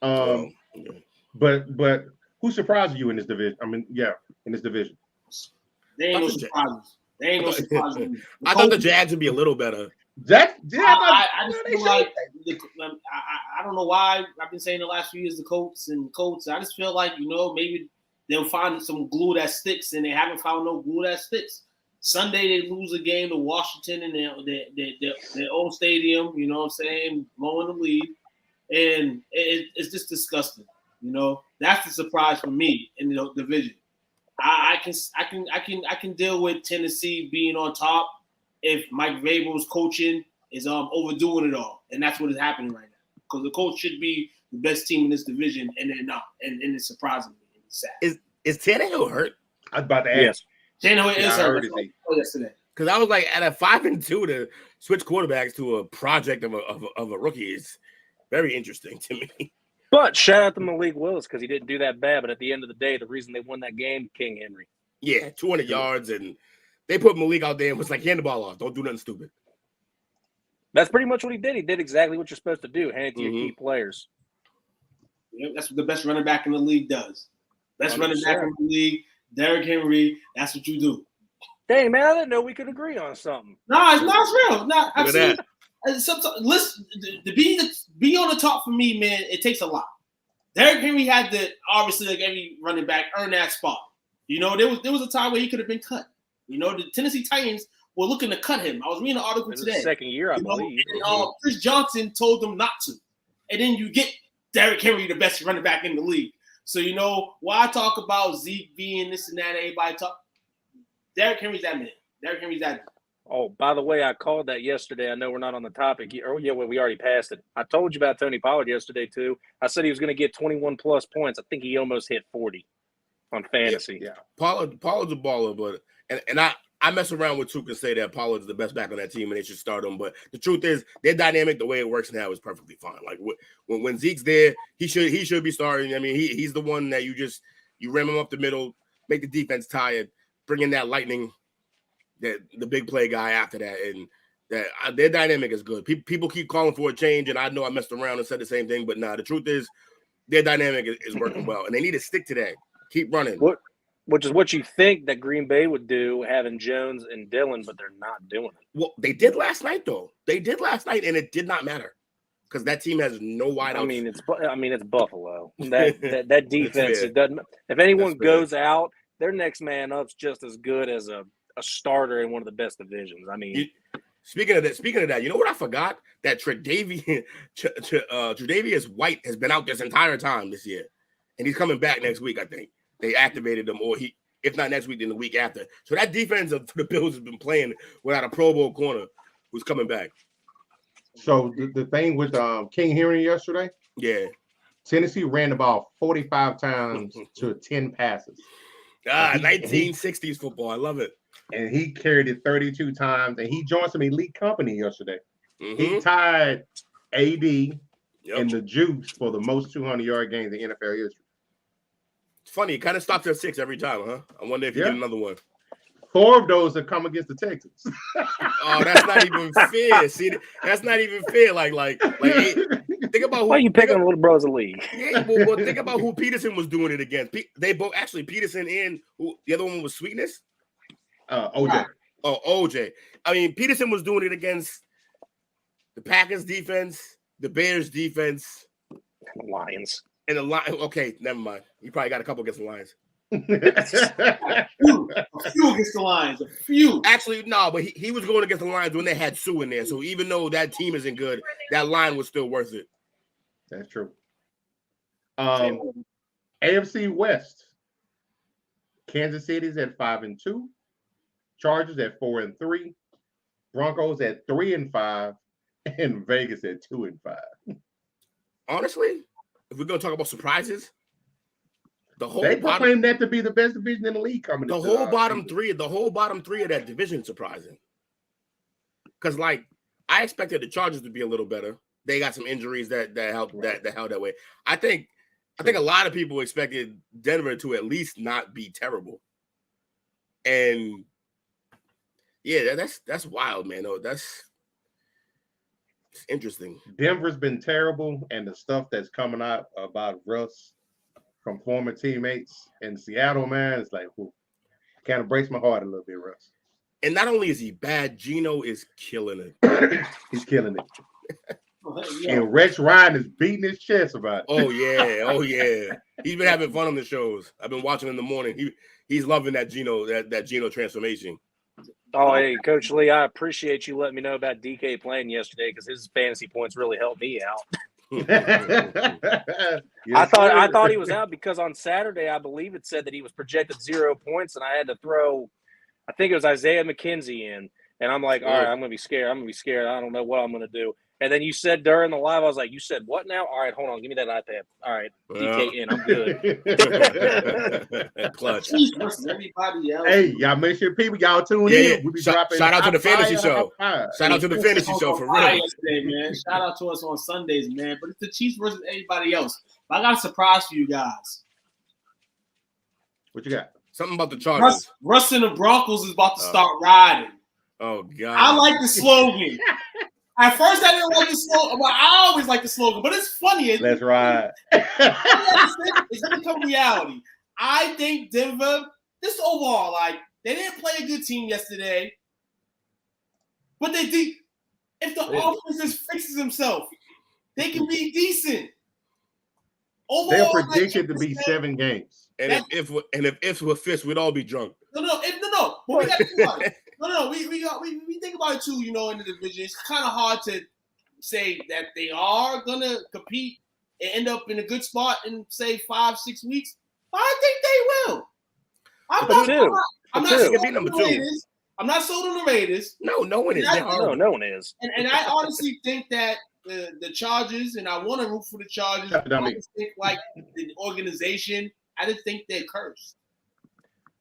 Speaker 3: But who surprised you in this division? In this division.
Speaker 6: They ain't no surprises. They ain't no surprises.
Speaker 8: I thought the Jags would be a little better.
Speaker 6: I just feel like I don't know why I've been saying the last few years the Colts. I just feel like maybe they'll find some glue that sticks, and they haven't found no glue that sticks. Sunday they lose a game to Washington in their own stadium. You know what I'm saying, blowing the lead, and it's just disgusting. That's the surprise for me in the division. I can deal with Tennessee being on top if Mike Vrabel's coaching is overdoing it all, and that's what is happening right now. Because the Colts should be the best team in this division, and they're not, and it's surprising me. It's sad.
Speaker 8: Is Tannehill hurt?
Speaker 3: I was about to ask.
Speaker 6: Yes. Tannehill is hurt. Yesterday.
Speaker 8: Because I was like, at a 5-2 to switch quarterbacks to a project of a rookie is very interesting to me.
Speaker 7: But shout out to Malik Willis because he didn't do that bad. But at the end of the day, the reason they won that game, King Henry.
Speaker 8: Yeah, 200 yards, and they put Malik out there and was like, hand the ball off. Don't do nothing stupid.
Speaker 7: That's pretty much what he did. He did exactly what you're supposed to do. Hand it to your key players.
Speaker 6: Yeah, that's what the best running back in the league does. Best running back in the league, Derrick Henry. That's what you do.
Speaker 7: Dang, man, I didn't know we could agree on something.
Speaker 6: No, it's not real. No, I've seen. Sometimes, listen, to be on the top for me, man, it takes a lot. Derrick Henry had to obviously, like every running back, earn that spot. There was a time where he could have been cut. The Tennessee Titans were looking to cut him. I was reading an article today.
Speaker 7: Second year, I believe.
Speaker 6: And, Chris Johnson told them not to, and then you get Derrick Henry, the best running back in the league. So why I talk about Zeke being this and that, everybody talk. Derrick Henry's that man. Derrick Henry's that man.
Speaker 7: Oh, by the way, I called that yesterday. I know we're not on the topic. We already passed it. I told you about Tony Pollard yesterday, too. I said he was going to get 21-plus points. I think he almost hit 40 on fantasy.
Speaker 8: Yeah. Pollard's a baller, but and I mess around with Tuke and say that Pollard's the best back on that team and they should start him. But the truth is, their dynamic, the way it works now, is perfectly fine. Like when Zeke's there, he should be starting. I mean, he's the one that you ram him up the middle, make the defense tired, bring in that lightning. The big play guy after that, and their dynamic is good. People keep calling for a change, and I know I messed around and said the same thing, but the truth is their dynamic is working well, and they need to stick to that. Keep running.
Speaker 7: Which is what you think that Green Bay would do, having Jones and Dillon, but they're not doing it.
Speaker 8: Well, they did last night, though. They did last night, and it did not matter because that team has no wideouts.
Speaker 7: I mean, it's Buffalo. That defense. It doesn't. If anyone goes out, their next man up's just as good as a starter in one of the best divisions. I mean,
Speaker 8: speaking of that, you know what I forgot? That Tre'Davious White has been out this entire time this year, and he's coming back next week. I think they activated him, or if not next week, then the week after. So that defense of the Bills has been playing without a Pro Bowl corner who's coming back.
Speaker 3: So the thing with King Henry yesterday, Tennessee ran the ball 45 times to 10 passes.
Speaker 8: 1960s football. I love it.
Speaker 3: And he carried it 32 times, and he joined some elite company yesterday. He tied AD and the Juice for the most 200-yard games in NFL history.
Speaker 8: It's funny. It kind of stops at 6 every time, huh? I wonder if you get another one.
Speaker 3: 4 of those have come against the Texans.
Speaker 8: Oh, that's not even fair. See, that's not even fair. Like think about who.
Speaker 7: Why are you picking little brothers of the league?
Speaker 8: Yeah, well, think about who Peterson was doing it against. They both actually Peterson and who the other one was Sweetness.
Speaker 3: OJ.
Speaker 8: Oh, OJ. I mean, Peterson was doing it against the Packers defense, the Bears defense,
Speaker 7: Lions,
Speaker 8: and the Lions. Okay, never mind. You probably got a couple against the Lions.
Speaker 6: A few against the Lions. A few.
Speaker 8: Actually, no, but he was going against the Lions when they had Sue in there. So even though that team isn't good, that line was still worth it.
Speaker 3: That's true. AFC West. Kansas City's at 5-2. Chargers at 4-3. Broncos at 3-5. And Vegas at 2-5.
Speaker 8: Honestly, if we're gonna talk about surprises,
Speaker 3: they proclaim that to be the best division in the league coming.
Speaker 8: The whole bottom three of that division is surprising. Because I expected the Chargers to be a little better. They got some injuries that held that way. I think a lot of people expected Denver to at least not be terrible. And yeah, that's wild, man. It's interesting.
Speaker 3: Denver's been terrible, and the stuff that's coming out about Russ from former teammates in Seattle, man, it's like, kind of breaks my heart a little bit, Russ.
Speaker 8: And not only is he bad, Geno is killing it.
Speaker 3: He's killing it. And Rex Ryan is beating his chest about it.
Speaker 8: Oh yeah. He's been having fun on the shows. I've been watching in the morning. He's loving that Geno transformation.
Speaker 7: Oh, hey, Coach Lee, I appreciate you letting me know about DK playing yesterday because his fantasy points really helped me out. I thought he was out because on Saturday, I believe it said that he was projected 0 points, and I had to throw, I think it was Isaiah McKenzie in, and I'm like, all right, I'm gonna be scared. I don't know what I'm gonna do. And then you said during the live, I was like, you said what now? All right, hold on, give me that iPad. All right, DK in, I'm
Speaker 8: good. Clutch.
Speaker 6: Everybody else.
Speaker 3: Hey, y'all make sure y'all tune in. We'll be
Speaker 8: shout out to the fantasy show. Shout out to the fantasy show for real.
Speaker 6: Yesterday, man. Shout out to us on Sundays, man. But it's the Chiefs versus everybody else. But I got a surprise for you guys.
Speaker 3: What you got?
Speaker 8: Something about the Chargers.
Speaker 6: Russ and the Broncos is about to start riding.
Speaker 8: Oh God!
Speaker 6: I like the slogan. At first, I didn't like the slogan, but I always like the slogan. But it's funny.
Speaker 3: Let's ride.
Speaker 6: It's going to become reality. I think Denver, just overall, they didn't play a good team yesterday. But they did. If the offense just fixes himself, they can be decent. Overall,
Speaker 3: they're predicted to be 7 games.
Speaker 8: And if were fist, we'd all be drunk.
Speaker 6: No. But we got to think about it. No. We think about it too. You know, in the division, it's kind of hard to say that they are gonna compete and end up in a good spot in say 5-6 weeks. But I think they will. I'm not sold on the Raiders.
Speaker 8: No one is.
Speaker 7: No one is.
Speaker 6: And I honestly think that the Chargers, and I want to root for the Chargers. I just think like the organization, I just think they're cursed.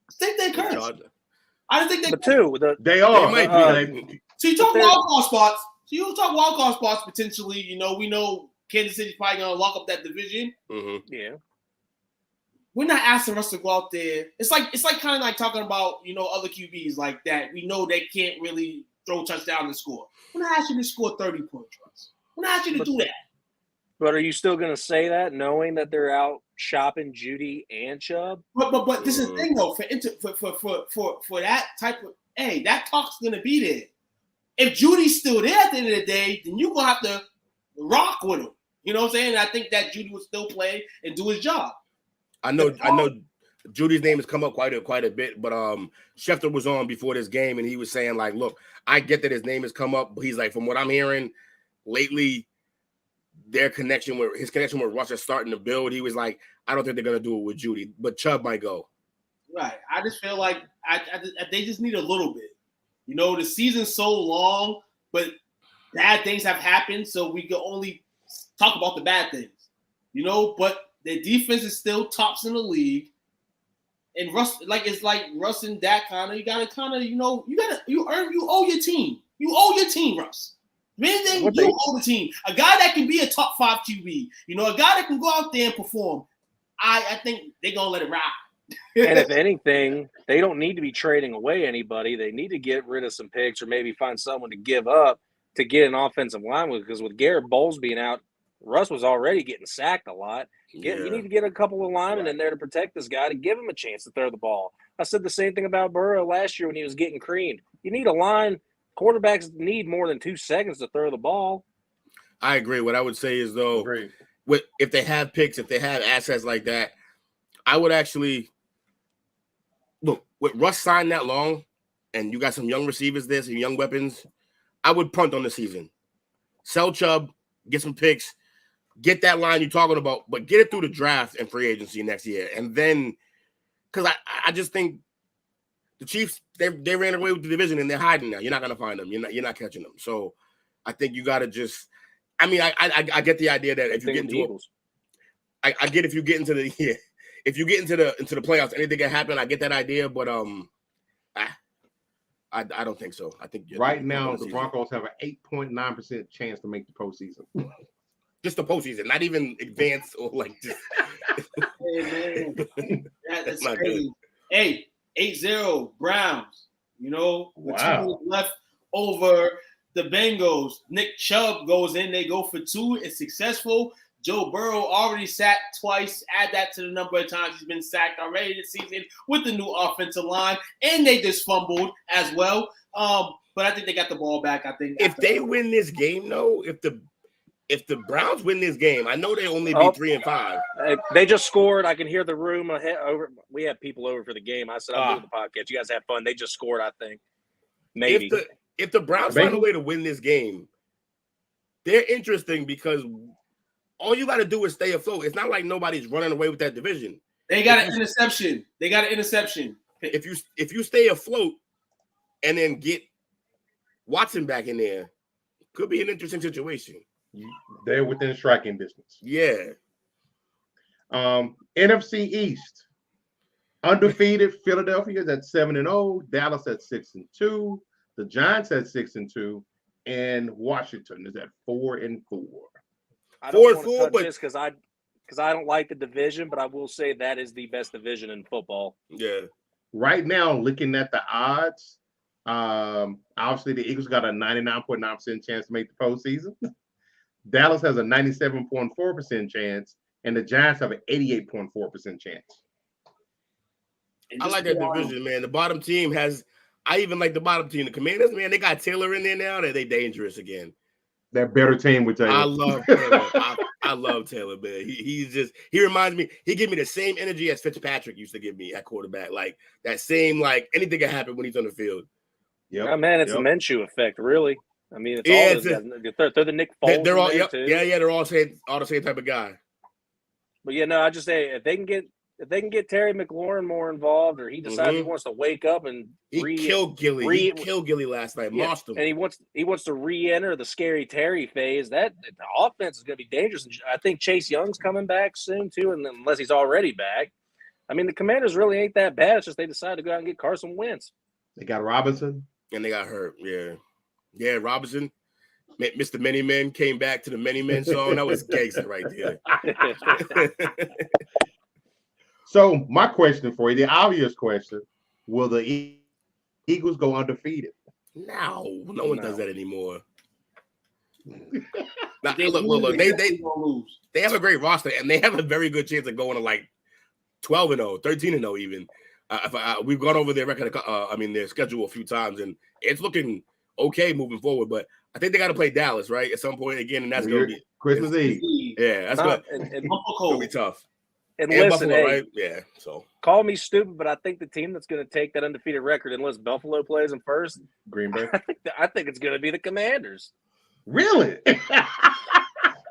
Speaker 6: I think they're cursed. I don't think they.
Speaker 7: But too,
Speaker 3: they are.
Speaker 8: They might be.
Speaker 6: So you talk wild card spots. Potentially. You know, we know Kansas City's probably gonna lock up that division.
Speaker 8: Mm-hmm.
Speaker 7: Yeah.
Speaker 6: We're not asking us to go out there. It's like kind of like talking about other QBs like that. We know they can't really throw touchdown and score. We're not asking you to score 30 points. We're not asking you to do that.
Speaker 7: But are you still going to say that, knowing that they're out shopping Judy and Chubb?
Speaker 6: But this is the thing though. For that type of that talk's gonna be there. If Judy's still there at the end of the day, then you're gonna have to rock with him. You know what I'm saying? And I think that Judy would still play and do his job.
Speaker 8: I know Judy's name has come up quite a bit, but Schefter was on before this game and he was saying, like, look, I get that his name has come up, but he's like, from what I'm hearing lately, his connection with Russ is starting to build. He was like, I don't think they're gonna do it with Judy, but Chubb might go.
Speaker 6: Right. I just feel like they just need a little bit. You know, the season's so long, but bad things have happened, so we can only talk about the bad things. You know, but their defense is still tops in the league. And Russ, it's like Russ and Dak kind of, you owe your team. You owe your team, Russ. Anything you owe the team. A guy that can be a top 5 QB, a guy that can go out there and perform. I think they're gonna let it ride.
Speaker 7: And if anything, they don't need to be trading away anybody. They need to get rid of some picks or maybe find someone to give up to get an offensive line with. Because with Garrett Bowles being out, Russ was already getting sacked a lot. You need to get a couple of linemen in there to protect this guy to give him a chance to throw the ball. I said the same thing about Burrow last year when he was getting creamed. You need a line. Quarterbacks need more than 2 seconds to throw the ball.
Speaker 8: I agree. What I would say is, though, if they have picks, if they have assets like that, I would actually look, with Russ signed that long and you got some young receivers there, some young weapons, I would punt on the season. Sell Chubb, get some picks, get that line you're talking about, but get it through the draft and free agency next year. And then, because I just think the Chiefs, they ran away with the division and they're hiding now. You're not going to find them. You're not catching them. So I think you got to just, I mean, I get the idea that if you get into Eagles. I get if you get into the if you get into the playoffs, anything can happen. I get that idea, but I don't think so. I think
Speaker 3: right now the Broncos have an 8.9% chance to make the postseason.
Speaker 8: Just the postseason, not even advance or like just.
Speaker 6: Hey man, that's not crazy. Good. Hey, 8-0 Browns. With 2 minutes left over the Bengals. Nick Chubb goes in. They go for 2. It's successful. Joe Burrow already sacked twice. Add that to the number of times he's been sacked already this season with the new offensive line. And they just fumbled as well. But I think they got the ball back. I think
Speaker 8: if they win this game, though, if the Browns win this game, I know they only be 3-5.
Speaker 7: They just scored. I can hear the room ahead over. We have people over for the game. I said I'll do the podcast. You guys have fun. They just scored, I think. Maybe.
Speaker 8: If the Browns find a way to win this game, they're interesting because all you got to do is stay afloat. It's not like nobody's running away with that division.
Speaker 6: They got an interception.
Speaker 8: If you stay afloat and then get Watson back in there, could be an interesting situation.
Speaker 3: They're within striking distance.
Speaker 8: Yeah.
Speaker 3: NFC East. Undefeated Philadelphia is at 7-0. Dallas at 6-2. The Giants at 6-2. And Washington is at 4-4.
Speaker 7: I don't want to touch this because I don't like the division, but I will say that is the best division in football.
Speaker 8: Yeah.
Speaker 3: Right now, looking at the odds, obviously the Eagles got a 99.9% chance to make the postseason. Dallas has a 97.4% chance, and the Giants have an 88.4% chance.
Speaker 8: I like that division, man. The bottom team I even like the bottom team. The Commanders, man, they got Taylor in there now. They're dangerous again.
Speaker 3: That better team with Taylor.
Speaker 8: I love Taylor. I love Taylor, man. He reminds me, he gives me the same energy as Fitzpatrick used to give me at quarterback. Like that same, like anything can happen when he's on the field.
Speaker 7: Yeah, man, it's the Minshew effect, really. I mean, they're the Nick Foles.
Speaker 8: They're all they're all the same type of guy.
Speaker 7: But I just say if they can get Terry McLaurin more involved, or he decides he wants to wake up and
Speaker 8: killed Gilly. He killed Gilly last night, lost him,
Speaker 7: and he wants to re-enter the scary Terry phase. That the offense is going to be dangerous. And I think Chase Young's coming back soon too, and unless he's already back, I mean the Commanders really ain't that bad. It's just they decided to go out and get Carson Wentz.
Speaker 3: They got Robinson,
Speaker 8: and they got hurt. Yeah, Robinson. Mr. Many Men came back to the Many Men song. That was gangster right there.
Speaker 3: So my question for you, the obvious question, will the Eagles go undefeated?
Speaker 8: No one does that anymore. Now, look. They have a great roster, and they have a very good chance of going to like 12-0, 13-0 even. We've gone over their record, their schedule a few times, and it's looking okay moving forward. But I think they got to play Dallas, right, at some point again, and that's going to be
Speaker 3: Christmas Eve.
Speaker 8: Yeah, that's going to be tough.
Speaker 7: And listen,
Speaker 8: Buffalo,
Speaker 7: hey,
Speaker 8: right? Yeah. So
Speaker 7: call me stupid, but I think the team that's going to take that undefeated record, unless Buffalo plays them first,
Speaker 3: Green Bay.
Speaker 7: I think it's going to be the Commanders.
Speaker 3: Really?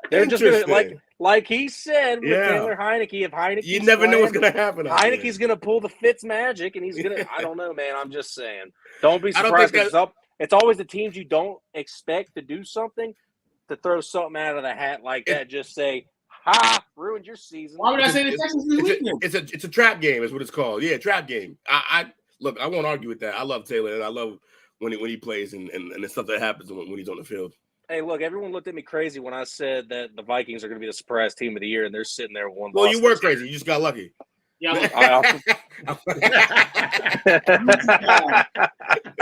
Speaker 7: They're just going to like he said with Taylor Heineke. If Heineke,
Speaker 8: you never know what's going to happen.
Speaker 7: Heineke's going to pull the Fitz magic, and he's going to. I don't know, man. I'm just saying. Don't be surprised. It's always the teams you don't expect to do something to throw something out of the hat like that. Just say, "Ha! Ruined your season."
Speaker 6: Why would I say the Texans this weekend?
Speaker 8: It's a trap game, is what it's called. Yeah, trap game. I look. I won't argue with that. I love Taylor, and I love when he plays and the stuff that happens when he's on the field.
Speaker 7: Hey, look, everyone looked at me crazy when I said that the Vikings are going to be the surprise team of the year, and they're sitting there with one.
Speaker 8: Well, you were crazy. You just got lucky.
Speaker 6: Yeah,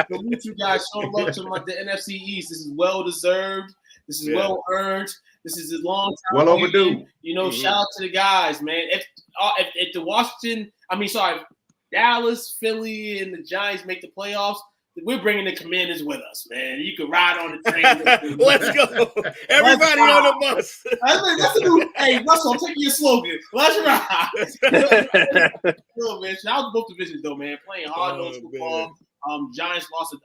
Speaker 6: salute you guys. Show love to the NFC East. This is well deserved. This is well earned. This is a long time.
Speaker 3: Well overdue.
Speaker 6: Shout out to the guys, man. If Dallas, Philly, and the Giants make the playoffs, we're bringing the Commanders with us, man. You can ride on the train.
Speaker 8: Let's go. Everybody on the bus.
Speaker 6: Hey, Russell, I'm taking your slogan. Let's ride. Yo, man. Shout out to both divisions, though, man. Playing hard-nosed football. Giants lost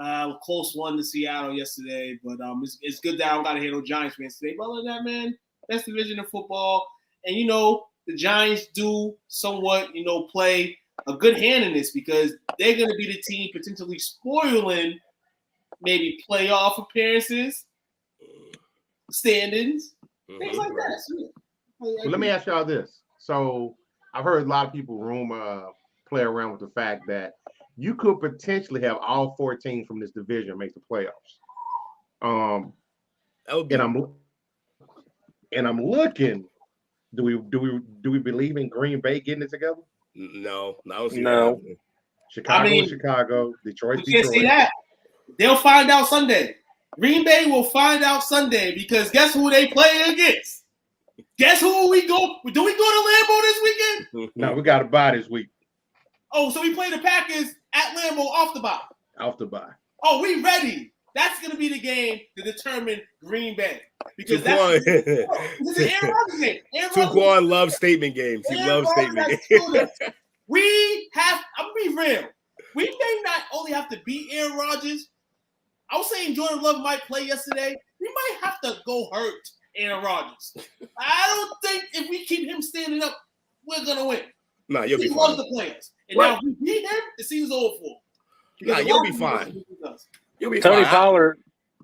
Speaker 6: a close one to Seattle yesterday, but it's good that I don't got to hear no Giants fans today. But other than that, man, best division of football. And, the Giants do somewhat, play a good hand in this because they're going to be the team potentially spoiling maybe playoff appearances, standings, things like that. So,
Speaker 3: well, let me ask y'all this. So I've heard a lot of people play around with the fact that you could potentially have all 4 teams from this division make the playoffs. And I'm looking. Do we believe in Green Bay getting it together?
Speaker 8: No.
Speaker 3: Chicago, Detroit.
Speaker 6: You can't see that. They'll find out Sunday. Green Bay will find out Sunday because guess who they play against? Guess who we go? Do we go to Lambeau this weekend?
Speaker 3: No, we got to bye this week.
Speaker 6: Oh, so we play the Packers at Lambeau off the bye.
Speaker 3: Off the bye.
Speaker 6: Oh, we ready. That's going to be the game to determine Green Bay. Because this is an Aaron Rodgers game.
Speaker 8: Tuquan loves statement games. He loves statement games.
Speaker 6: I'm going to be real. We may not only have to beat Aaron Rodgers. I was saying Jordan Love might play yesterday. We might have to go hurt Aaron Rodgers. I don't think if we keep him standing up, we're going to win.
Speaker 8: Nah, you'll be fine.
Speaker 6: He loves the players. And now if we beat him, the season's over for him.
Speaker 8: Nah, you'll be fine. You'll be
Speaker 7: Tony
Speaker 8: fine.
Speaker 7: Pollard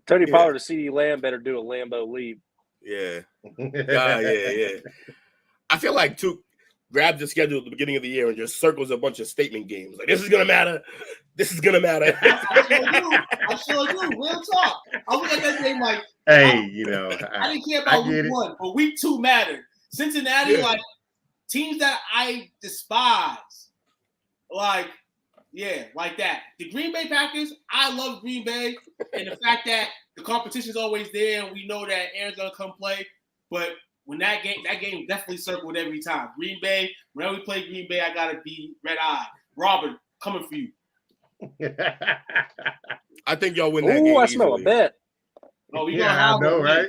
Speaker 7: to CeeDee Lamb better do a Lambeau leap.
Speaker 8: Yeah. Yeah. I feel like Tuke grabs the schedule at the beginning of the year and just circles a bunch of statement games. Like, this is going to matter. This is going to matter.
Speaker 6: I sure do. Real talk. I look at that game like,
Speaker 3: hey,
Speaker 6: I didn't care about week 1, but week 2 mattered. Cincinnati, teams that I despise, like that. The Green Bay Packers, I love Green Bay, and the fact that the competition's always there, and we know that Aaron's gonna come play. But when that game definitely circled every time. Green Bay, whenever we play Green Bay, I gotta be red-eyed. Robert, coming for you.
Speaker 8: I think y'all win that game.
Speaker 7: I smell a bet.
Speaker 6: Oh, we gonna have
Speaker 3: one, right?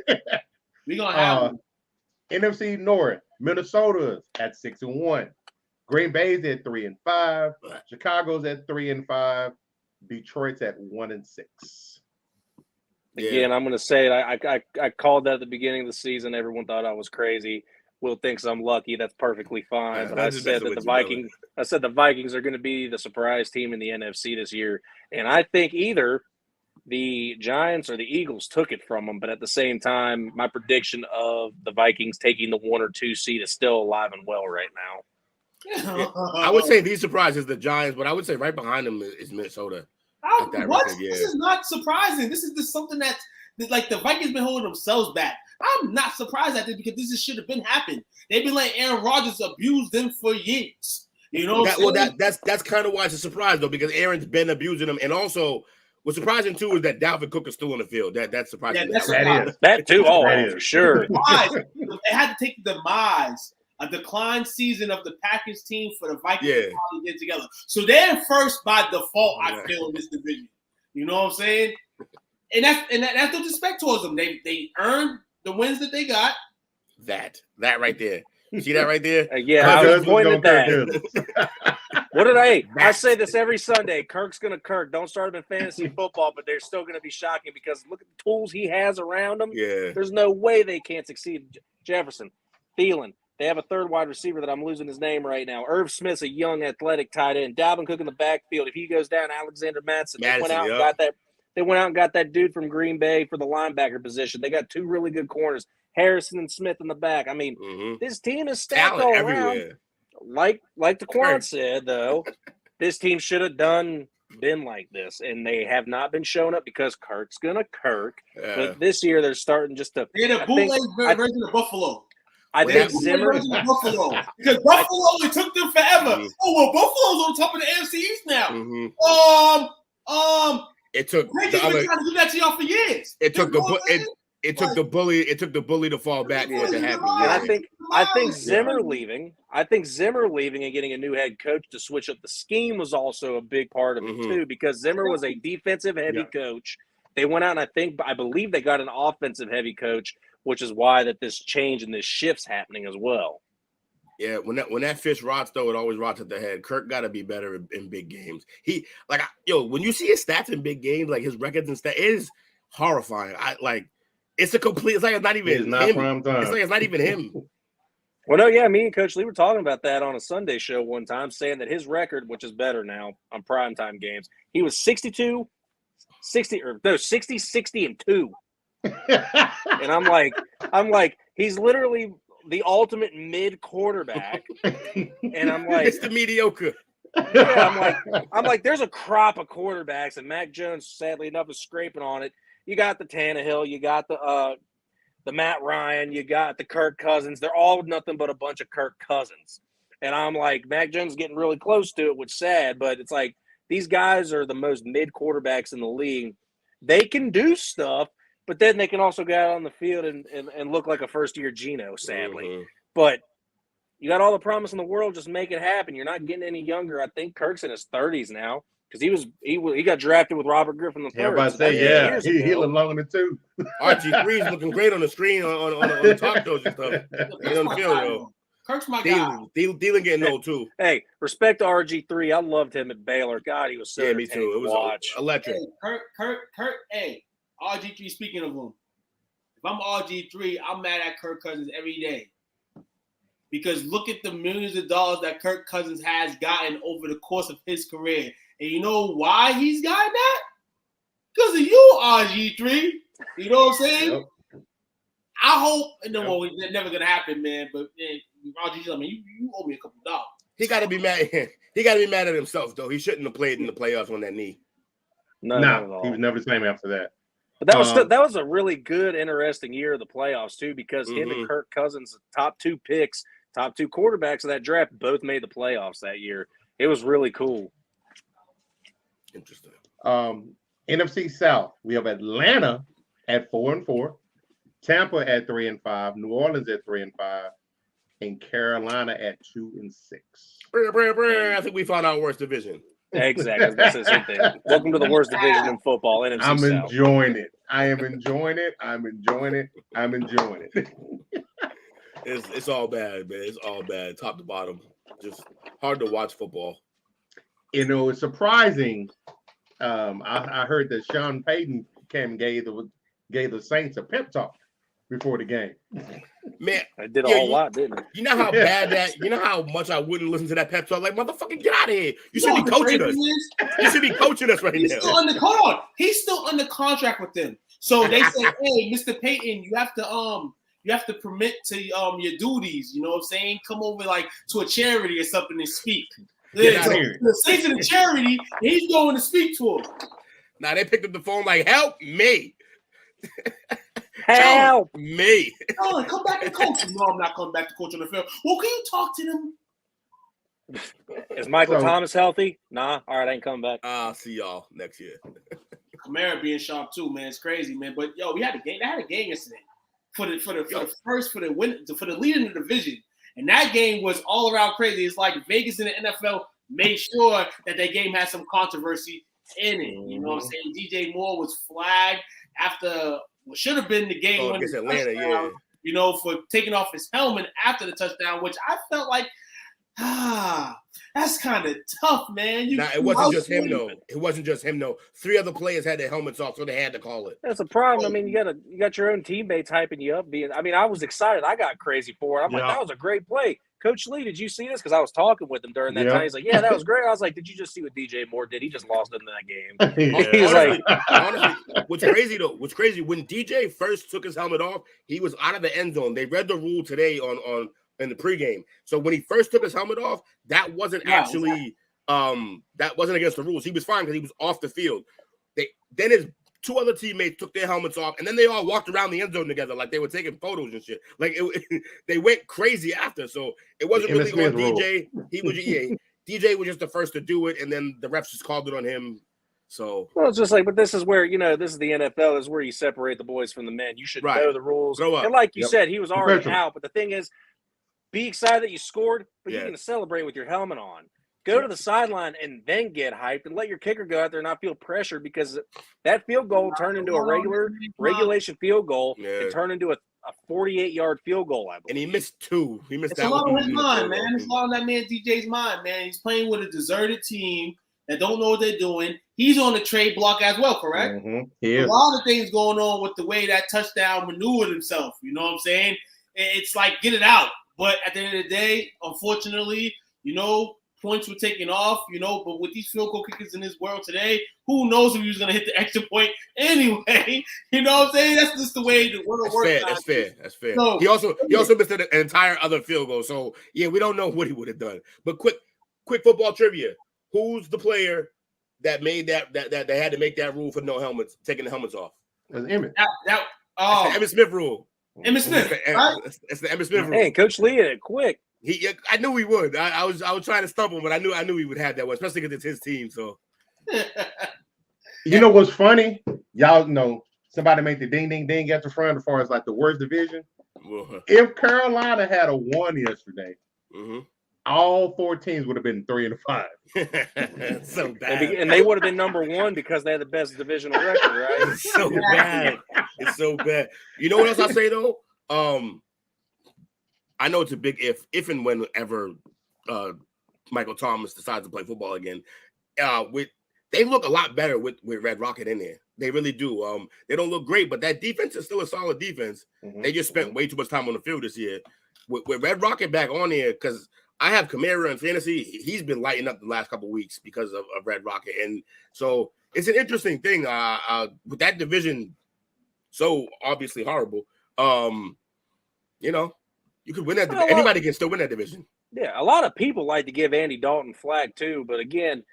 Speaker 6: We gonna have one.
Speaker 3: NFC North, Minnesota's at 6-1. Green Bay's at 3-5. Chicago's at 3-5. Detroit's at 1-6.
Speaker 7: Again, I'm going to say it. I called that at the beginning of the season. Everyone thought I was crazy. Will thinks I'm lucky. That's perfectly fine. But I said that the Vikings are going to be the surprise team in the NFC this year. And I think either the Giants or the Eagles took it from them. But at the same time, my prediction of the Vikings taking the 1 or 2 seed is still alive and well right now.
Speaker 8: Yeah, I would say the surprise is the Giants, but I would say right behind them is Minnesota.
Speaker 6: This is not surprising. This is just something that's like the Vikings been holding themselves back. I'm not surprised at this because this should have been happening. They've been letting Aaron Rodgers abuse them for years. That's
Speaker 8: kind of why it's a surprise though, because Aaron's been abusing them, and also What's surprising too is that Dalvin Cook is still on the field. That's surprising.
Speaker 6: Yeah, that's
Speaker 3: That is.
Speaker 7: That too. Oh,
Speaker 3: That is.
Speaker 7: for sure.
Speaker 6: It had to take the demise, a declined season of the Packers team for the Vikings to finally get together. So they're first by default, I feel, in this division. You know what I'm saying? And that's no disrespect towards them. They earned the wins that they got.
Speaker 8: That right there. You see that right there?
Speaker 7: Yeah, I was pointing at that. What did I say this every Sunday. Kirk's going to Kirk. Don't start him in fantasy football, but they're still going to be shocking because look at the tools he has around him.
Speaker 8: Yeah.
Speaker 7: There's no way they can't succeed. Jefferson, Thielen. They have a third wide receiver that I'm losing his name right now. Irv Smith's a young, athletic tight end. Dalvin Cook in the backfield. If he goes down, Alexander Mattison. They went out and got that dude from Green Bay for the linebacker position. They got two really good corners, Harrison and Smith in the back. I mean, this team is stacked all around. Like Daquan said, though, this team should have been like this, and they have not been showing up because Kirk's gonna Kirk. But this year they're starting just to.
Speaker 6: They're the bootleg version of Buffalo.
Speaker 7: I think Zimmer
Speaker 6: because Buffalo it took them forever. Oh well, Buffalo's on top of the AFC East now.
Speaker 8: It took
Speaker 6: been trying to do that to y'all for years.
Speaker 8: It took the bully to fall back for it to happen.
Speaker 7: And I think Zimmer leaving. I think Zimmer leaving and getting a new head coach to switch up the scheme was also a big part of it too, because Zimmer was a defensive heavy coach. They went out and I believe they got an offensive heavy coach, which is why that this change and this shift's happening as well.
Speaker 8: Yeah, when that fish rots, though, it always rots at the head. Kirk got to be better in big games. When you see his stats in big games, like his records and stats, it is horrifying. It's not even him. It's not even him.
Speaker 7: Well, no, yeah, me and Coach Lee were talking about that on a Sunday show one time, saying that his record, which is better now on primetime games, he was 60, 60, and 2. And I'm like, he's literally the ultimate mid quarterback. And I'm like,
Speaker 8: it's the mediocre.
Speaker 7: Yeah, I'm like, there's a crop of quarterbacks, and Mac Jones, sadly enough, is scraping on it. You got the Tannehill, you got the Matt Ryan, you got the Kirk Cousins. They're all nothing but a bunch of Kirk Cousins. And I'm like, Mac Jones is getting really close to it, which is sad, but it's like these guys are the most mid quarterbacks in the league. They can do stuff, but then they can also go out on the field and look like a first-year Geno, sadly. But you got all the promise in the world, just make it happen. You're not getting any younger. I think Kirk's in his 30s now because he got drafted with Robert Griffin III.
Speaker 3: Yeah, I'm about to say, he's healing longer than 2.
Speaker 8: RG3 is looking great on the screen on the talk shows and stuff. He's on the field, though.
Speaker 6: Kirk's my guy.
Speaker 8: Thielen getting old, too.
Speaker 7: Hey, respect to RG3. I loved him at Baylor. God, he was so
Speaker 8: me too. It was electric.
Speaker 6: Hey, Kirk, hey, RG3, speaking of him, if I'm RG3, I'm mad at Kirk Cousins every day. Because look at the millions of dollars that Kirk Cousins has gotten over the course of his career. And you know why he's gotten that? Because of you, RG3. You know what I'm saying? Yep. I hope, well, it's never going to happen, man. But RG3, I mean, you owe me a couple dollars.
Speaker 8: He got to be mad. He got to be mad at himself, though. He shouldn't have played in the playoffs on that knee.
Speaker 3: No, he was never the same after that.
Speaker 7: But that was a really good, interesting year of the playoffs, too, because him and Kirk Cousins, top 2 picks, top 2 quarterbacks of that draft, both made the playoffs that year. It was really cool.
Speaker 8: Interesting.
Speaker 3: NFC South, we have Atlanta at 4-4, Tampa at 3-5, New Orleans at 3-5, and Carolina at 2-6.
Speaker 8: I think we found our worst division.
Speaker 7: Exactly. I was about to say the same thing. Welcome to the worst division in football, NFC
Speaker 3: I'm
Speaker 7: South.
Speaker 3: Enjoying it. I am enjoying it. I'm enjoying it. I'm enjoying it.
Speaker 8: It's all bad, man. It's all bad, top to bottom. Just hard to watch football.
Speaker 3: You know, it's surprising. I heard that Sean Payton gave the Saints a pep talk before the game.
Speaker 8: Man,
Speaker 7: I did a whole lot, didn't I?
Speaker 8: You know how bad that? You know how much I wouldn't listen to that pep talk? Like, motherfucker, get out of here! You should be coaching us. You should be coaching us right now.
Speaker 6: He's still under contract with them. So they said, "Hey, Mr. Payton, you have to permit to your duties. You know what I'm saying? Come over like to a charity or something and speak." The Saints in the charity, he's going to speak to him.
Speaker 8: Now they picked up the phone like, "Help me!
Speaker 7: Help
Speaker 8: me!"
Speaker 6: Oh, come back and coach. No, I'm not coming back to coach on the field. Well, can you talk to them?
Speaker 7: Is Michael Thomas healthy? Nah. All right, I ain't coming back.
Speaker 8: I'll see y'all next year.
Speaker 6: Kamara being sharp too, man. It's crazy, man. But yo, we had a game. They had a game yesterday for the lead in the division, and that game was all around crazy. It's like Vegas and the NFL made sure that game had some controversy in it. You know what I'm saying? DJ Moore was flagged after what should have been the game
Speaker 8: against Atlanta,
Speaker 6: touchdown, you know, for taking off his helmet after the touchdown, which I felt like, that's kind of tough, man.
Speaker 8: It wasn't just him, though. It wasn't just him, though. 3 other players had their helmets off, so they had to call it.
Speaker 7: That's a problem. I mean, you got your own teammates hyping you up. I was excited. I got crazy for it. I'm like, that was a great play. Coach Lee, did you see this? Because I was talking with him during that time. He's like, yeah, that was great. I was like, did you just see what DJ Moore did? He just lost in that game. He was
Speaker 8: honestly, what's crazy, though, when DJ first took his helmet off, he was out of the end zone. They read the rule today in the pregame. So when he first took his helmet off, that wasn't actually that wasn't against the rules. He was fine because he was off the field. Then his 2 other teammates took their helmets off, and then they all walked around the end zone together like they were taking photos and shit. Like they went crazy after. So it wasn't really on DJ. DJ was just the first to do it, and then the refs just called it on him. So
Speaker 7: it's just like, but this is where this is the NFL. This is where you separate the boys from the men. You should know the rules.
Speaker 8: Grow up.
Speaker 7: And like you said, he was already out. But the thing is, be excited that you scored, but you're going to celebrate with your helmet on. Go to the sideline and then get hyped and let your kicker go out there and not feel pressure, because that field goal turned into a regulation field goal. It turned into a 48-yard field goal, I believe.
Speaker 8: And he missed 2. He missed
Speaker 6: that. It's all on his mind, man. It's all on that man DJ's mind, man. He's playing with a deserted team that don't know what they're doing. He's on the trade block as well, correct?
Speaker 3: A
Speaker 6: lot of things going on with the way that touchdown maneuvered himself. You know what I'm saying? It's like, get it out. But at the end of the day, unfortunately, points were taken off, but with these field goal kickers in this world today, who knows if he was going to hit the extra point anyway? You know what I'm saying? That's just the way the world works.
Speaker 8: That's fair. So, he also missed an entire other field goal. So, yeah, we don't know what he would have done. But quick football trivia. Who's the player that made that they had to make that rule for no helmets, taking the helmets off?
Speaker 3: It was Emmitt.
Speaker 8: That's the Emmitt Smith rule.
Speaker 6: Emmitt Smith, right?
Speaker 8: It's the Emmitt Smith rule.
Speaker 7: Hey, Coach Lee did it quick.
Speaker 8: I knew he would. I was trying to stump him, but I knew he would have that one, especially because it's his team. So,
Speaker 3: you know what's funny? Y'all know somebody made the ding ding ding at the front as far as like the worst division. If Carolina had a 1 yesterday, all 4 teams would have been 3 and 5.
Speaker 8: So bad,
Speaker 7: and they would have been number 1 because they had the best divisional record, right?
Speaker 8: It's so bad. It's so bad. You know what else I say though? I know it's a big if and whenever Michael Thomas decides to play football again. They look a lot better with Red Rocket in there. They really do. They don't look great, but that defense is still a solid defense. They just spent way too much time on the field this year. With Red Rocket back on here, because I have Kamara in fantasy, he's been lighting up the last couple of weeks because of Red Rocket. And so it's an interesting thing with that division so obviously horrible. You could win that. Anybody can still win that division.
Speaker 7: Yeah, a lot of people like to give Andy Dalton flag too, but again,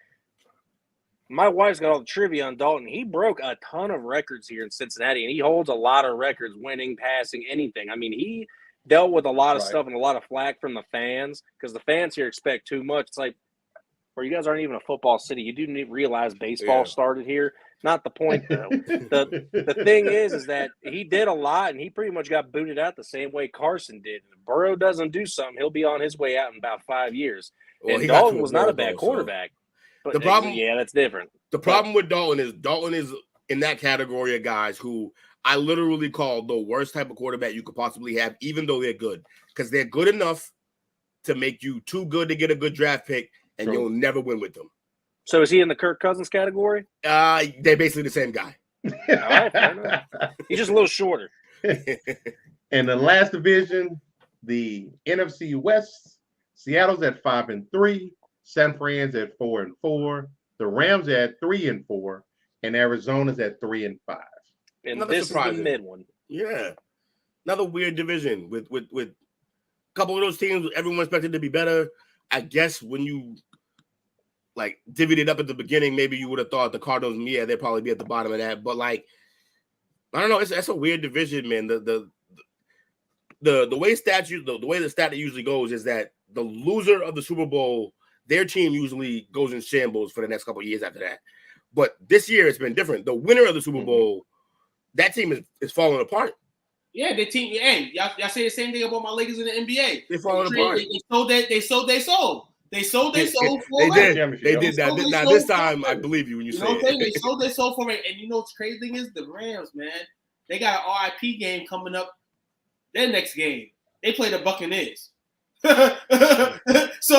Speaker 7: my wife's got all the trivia on Dalton. He broke a ton of records here in Cincinnati, and he holds a lot of records, winning, passing, anything. I mean, he dealt with a lot of stuff and a lot of flack from the fans because the fans here expect too much. It's like, well, you guys aren't even a football city. You do need to realize baseball started here. Not the point, though. The thing is that he did a lot, and he pretty much got booted out the same way Carson did. If Burrow doesn't do something, he'll be on his way out in about 5 years. Well, and Dalton was not a bad quarterback. But
Speaker 8: the problem,
Speaker 7: that's different.
Speaker 8: The problem with Dalton is in that category of guys who I literally call the worst type of quarterback you could possibly have, even though they're good, because they're good enough to make you too good to get a good draft pick, and you'll never win with them.
Speaker 7: So is he in the Kirk Cousins category?
Speaker 8: They're basically the same guy.
Speaker 7: All right, he's just a little shorter.
Speaker 3: In the last division, the NFC West, Seattle's at 5-3, San Fran's at 4-4, the Rams at 3-4, and Arizona's at 3-5.
Speaker 7: And this is the mid one.
Speaker 8: Yeah, another weird division with a couple of those teams. Everyone expected to be better. I guess when you divvied it up at the beginning, maybe you would have thought the Cardinals, they'd probably be at the bottom of that. But I don't know. That's a weird division, man. The way the way the stat usually goes is that the loser of the Super Bowl, their team usually goes in shambles for the next couple of years after that. But this year it's been different. The winner of the Super Bowl, that team is falling apart.
Speaker 6: Yeah, the team. Hey, y'all say the same thing about my Lakers in the NBA.
Speaker 8: They're falling apart.
Speaker 6: They sold. They sold
Speaker 8: They did that. Now this time, I believe you when you say it.
Speaker 6: They sold for it. And you know what's crazy thing is? The Rams, man, they got an RIP game coming up. Their next game, they play the Buccaneers. so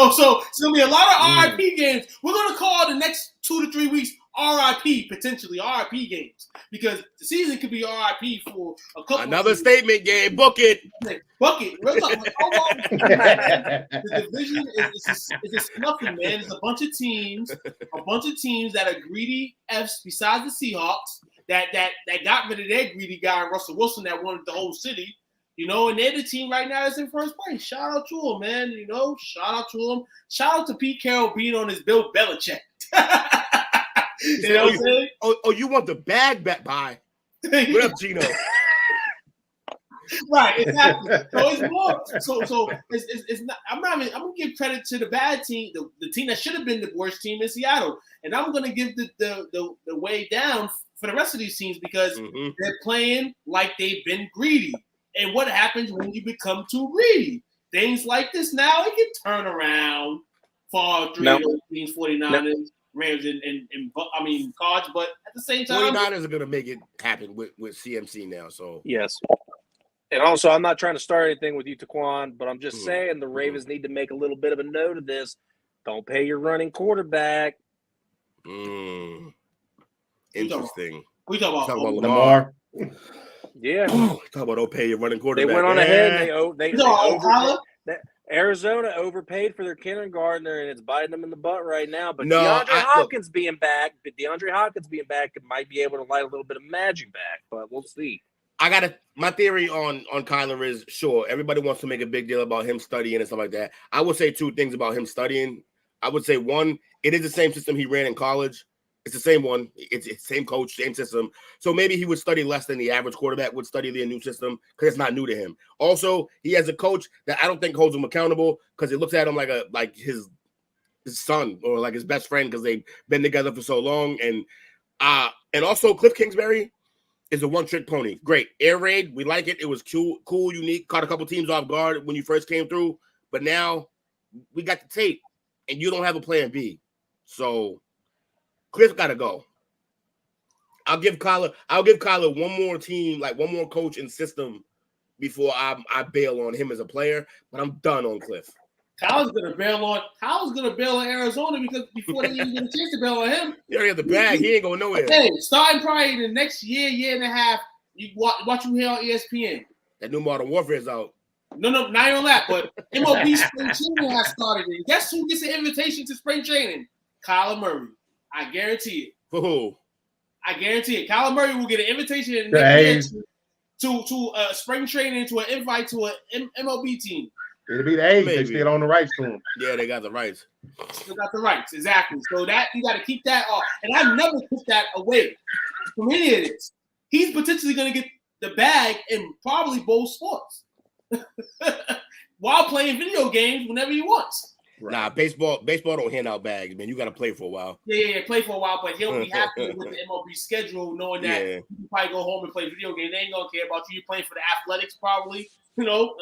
Speaker 6: it's gonna be a lot of RIP games. We're gonna call the next 2 to 3 weeks RIP, potentially RIP games, because the season could be RIP for a couple.
Speaker 8: Another statement game. Book it.
Speaker 6: The division is nothing, man. It's a bunch of teams that are greedy Fs besides the Seahawks that got rid of their greedy guy Russell Wilson that wanted the whole city. You know, and they're the team right now that's in first place. Shout out to them, man. You know, shout out to them. Shout out to Pete Carroll being on his Bill Belichick. You know what I'm saying?
Speaker 8: Oh, you want the bag back by? What up, Gino?
Speaker 6: Right, exactly. So it's more. So it's not. I'm gonna give credit to the bad team, the team that should have been the worst team in Seattle, and I'm gonna give the way down for the rest of these teams because they're playing like they've been greedy. And what happens when you become too greedy? Things like this now, it can turn around for 3 of those teams, 49ers, Rams, and Cards. But at the same time,
Speaker 8: 49ers are going to make it happen with CMC now. So
Speaker 7: yes. And also, I'm not trying to start anything with you, Taquan, but I'm just saying the Ravens need to make a little bit of a note of this. Don't pay your running quarterback.
Speaker 8: Interesting.
Speaker 6: We talk about
Speaker 3: Lamar.
Speaker 7: Yeah.
Speaker 8: Talk about don't pay your running quarterback.
Speaker 7: They went on ahead. Arizona overpaid for their kindergartner, and it's biting them in the butt right now. But DeAndre Hopkins being back might be able to light a little bit of magic back, but we'll see.
Speaker 8: My theory on Kyler is, sure, everybody wants to make a big deal about him studying and stuff like that. I would say 2 things about him studying. I would say, one, it is the same system he ran in college. It's the same one. It's the same coach, same system. So maybe he would study less than the average quarterback would study the new system because it's not new to him. Also, he has a coach that I don't think holds him accountable because it looks at him like his son or like his best friend because they've been together for so long. And also Cliff Kingsbury is a one-trick pony. Great. Air raid. We like it. It was cool, unique. Caught a couple teams off guard when you first came through. But now we got the tape and you don't have a plan B. So Cliff got to go. I'll give Kyler one more team, like one more coach and system before I bail on him as a player. But I'm done on Cliff.
Speaker 6: Kyle's gonna bail on Arizona because before they even get a chance to bail on him,
Speaker 8: he already have the bag. He ain't going nowhere.
Speaker 6: Hey, starting probably in the next year and a half, you watch you here on ESPN.
Speaker 8: That new Modern Warfare is out.
Speaker 6: No, not on that. But MLB spring training has started. And guess who gets an invitation to spring training? Kyler Murray. I guarantee it.
Speaker 8: For who?
Speaker 6: I guarantee it. Kyler Murray will get an invitation in the next year to spring training, to an invite to an MLB team.
Speaker 3: It'll be the A's. They still own the rights to him.
Speaker 8: Yeah, they got the rights.
Speaker 6: Still got the rights, exactly. So that you got to keep that off. And I never took that away from any of this. He's potentially going to get the bag in probably both sports while playing video games whenever he wants.
Speaker 8: Right. Nah, baseball don't hand out bags, man. You got to play for a while.
Speaker 6: Yeah, play for a while, but he'll be happy with the MLB schedule, knowing that you can probably go home and play video games. They ain't gonna care about you. You're playing for the Athletics, probably. You know.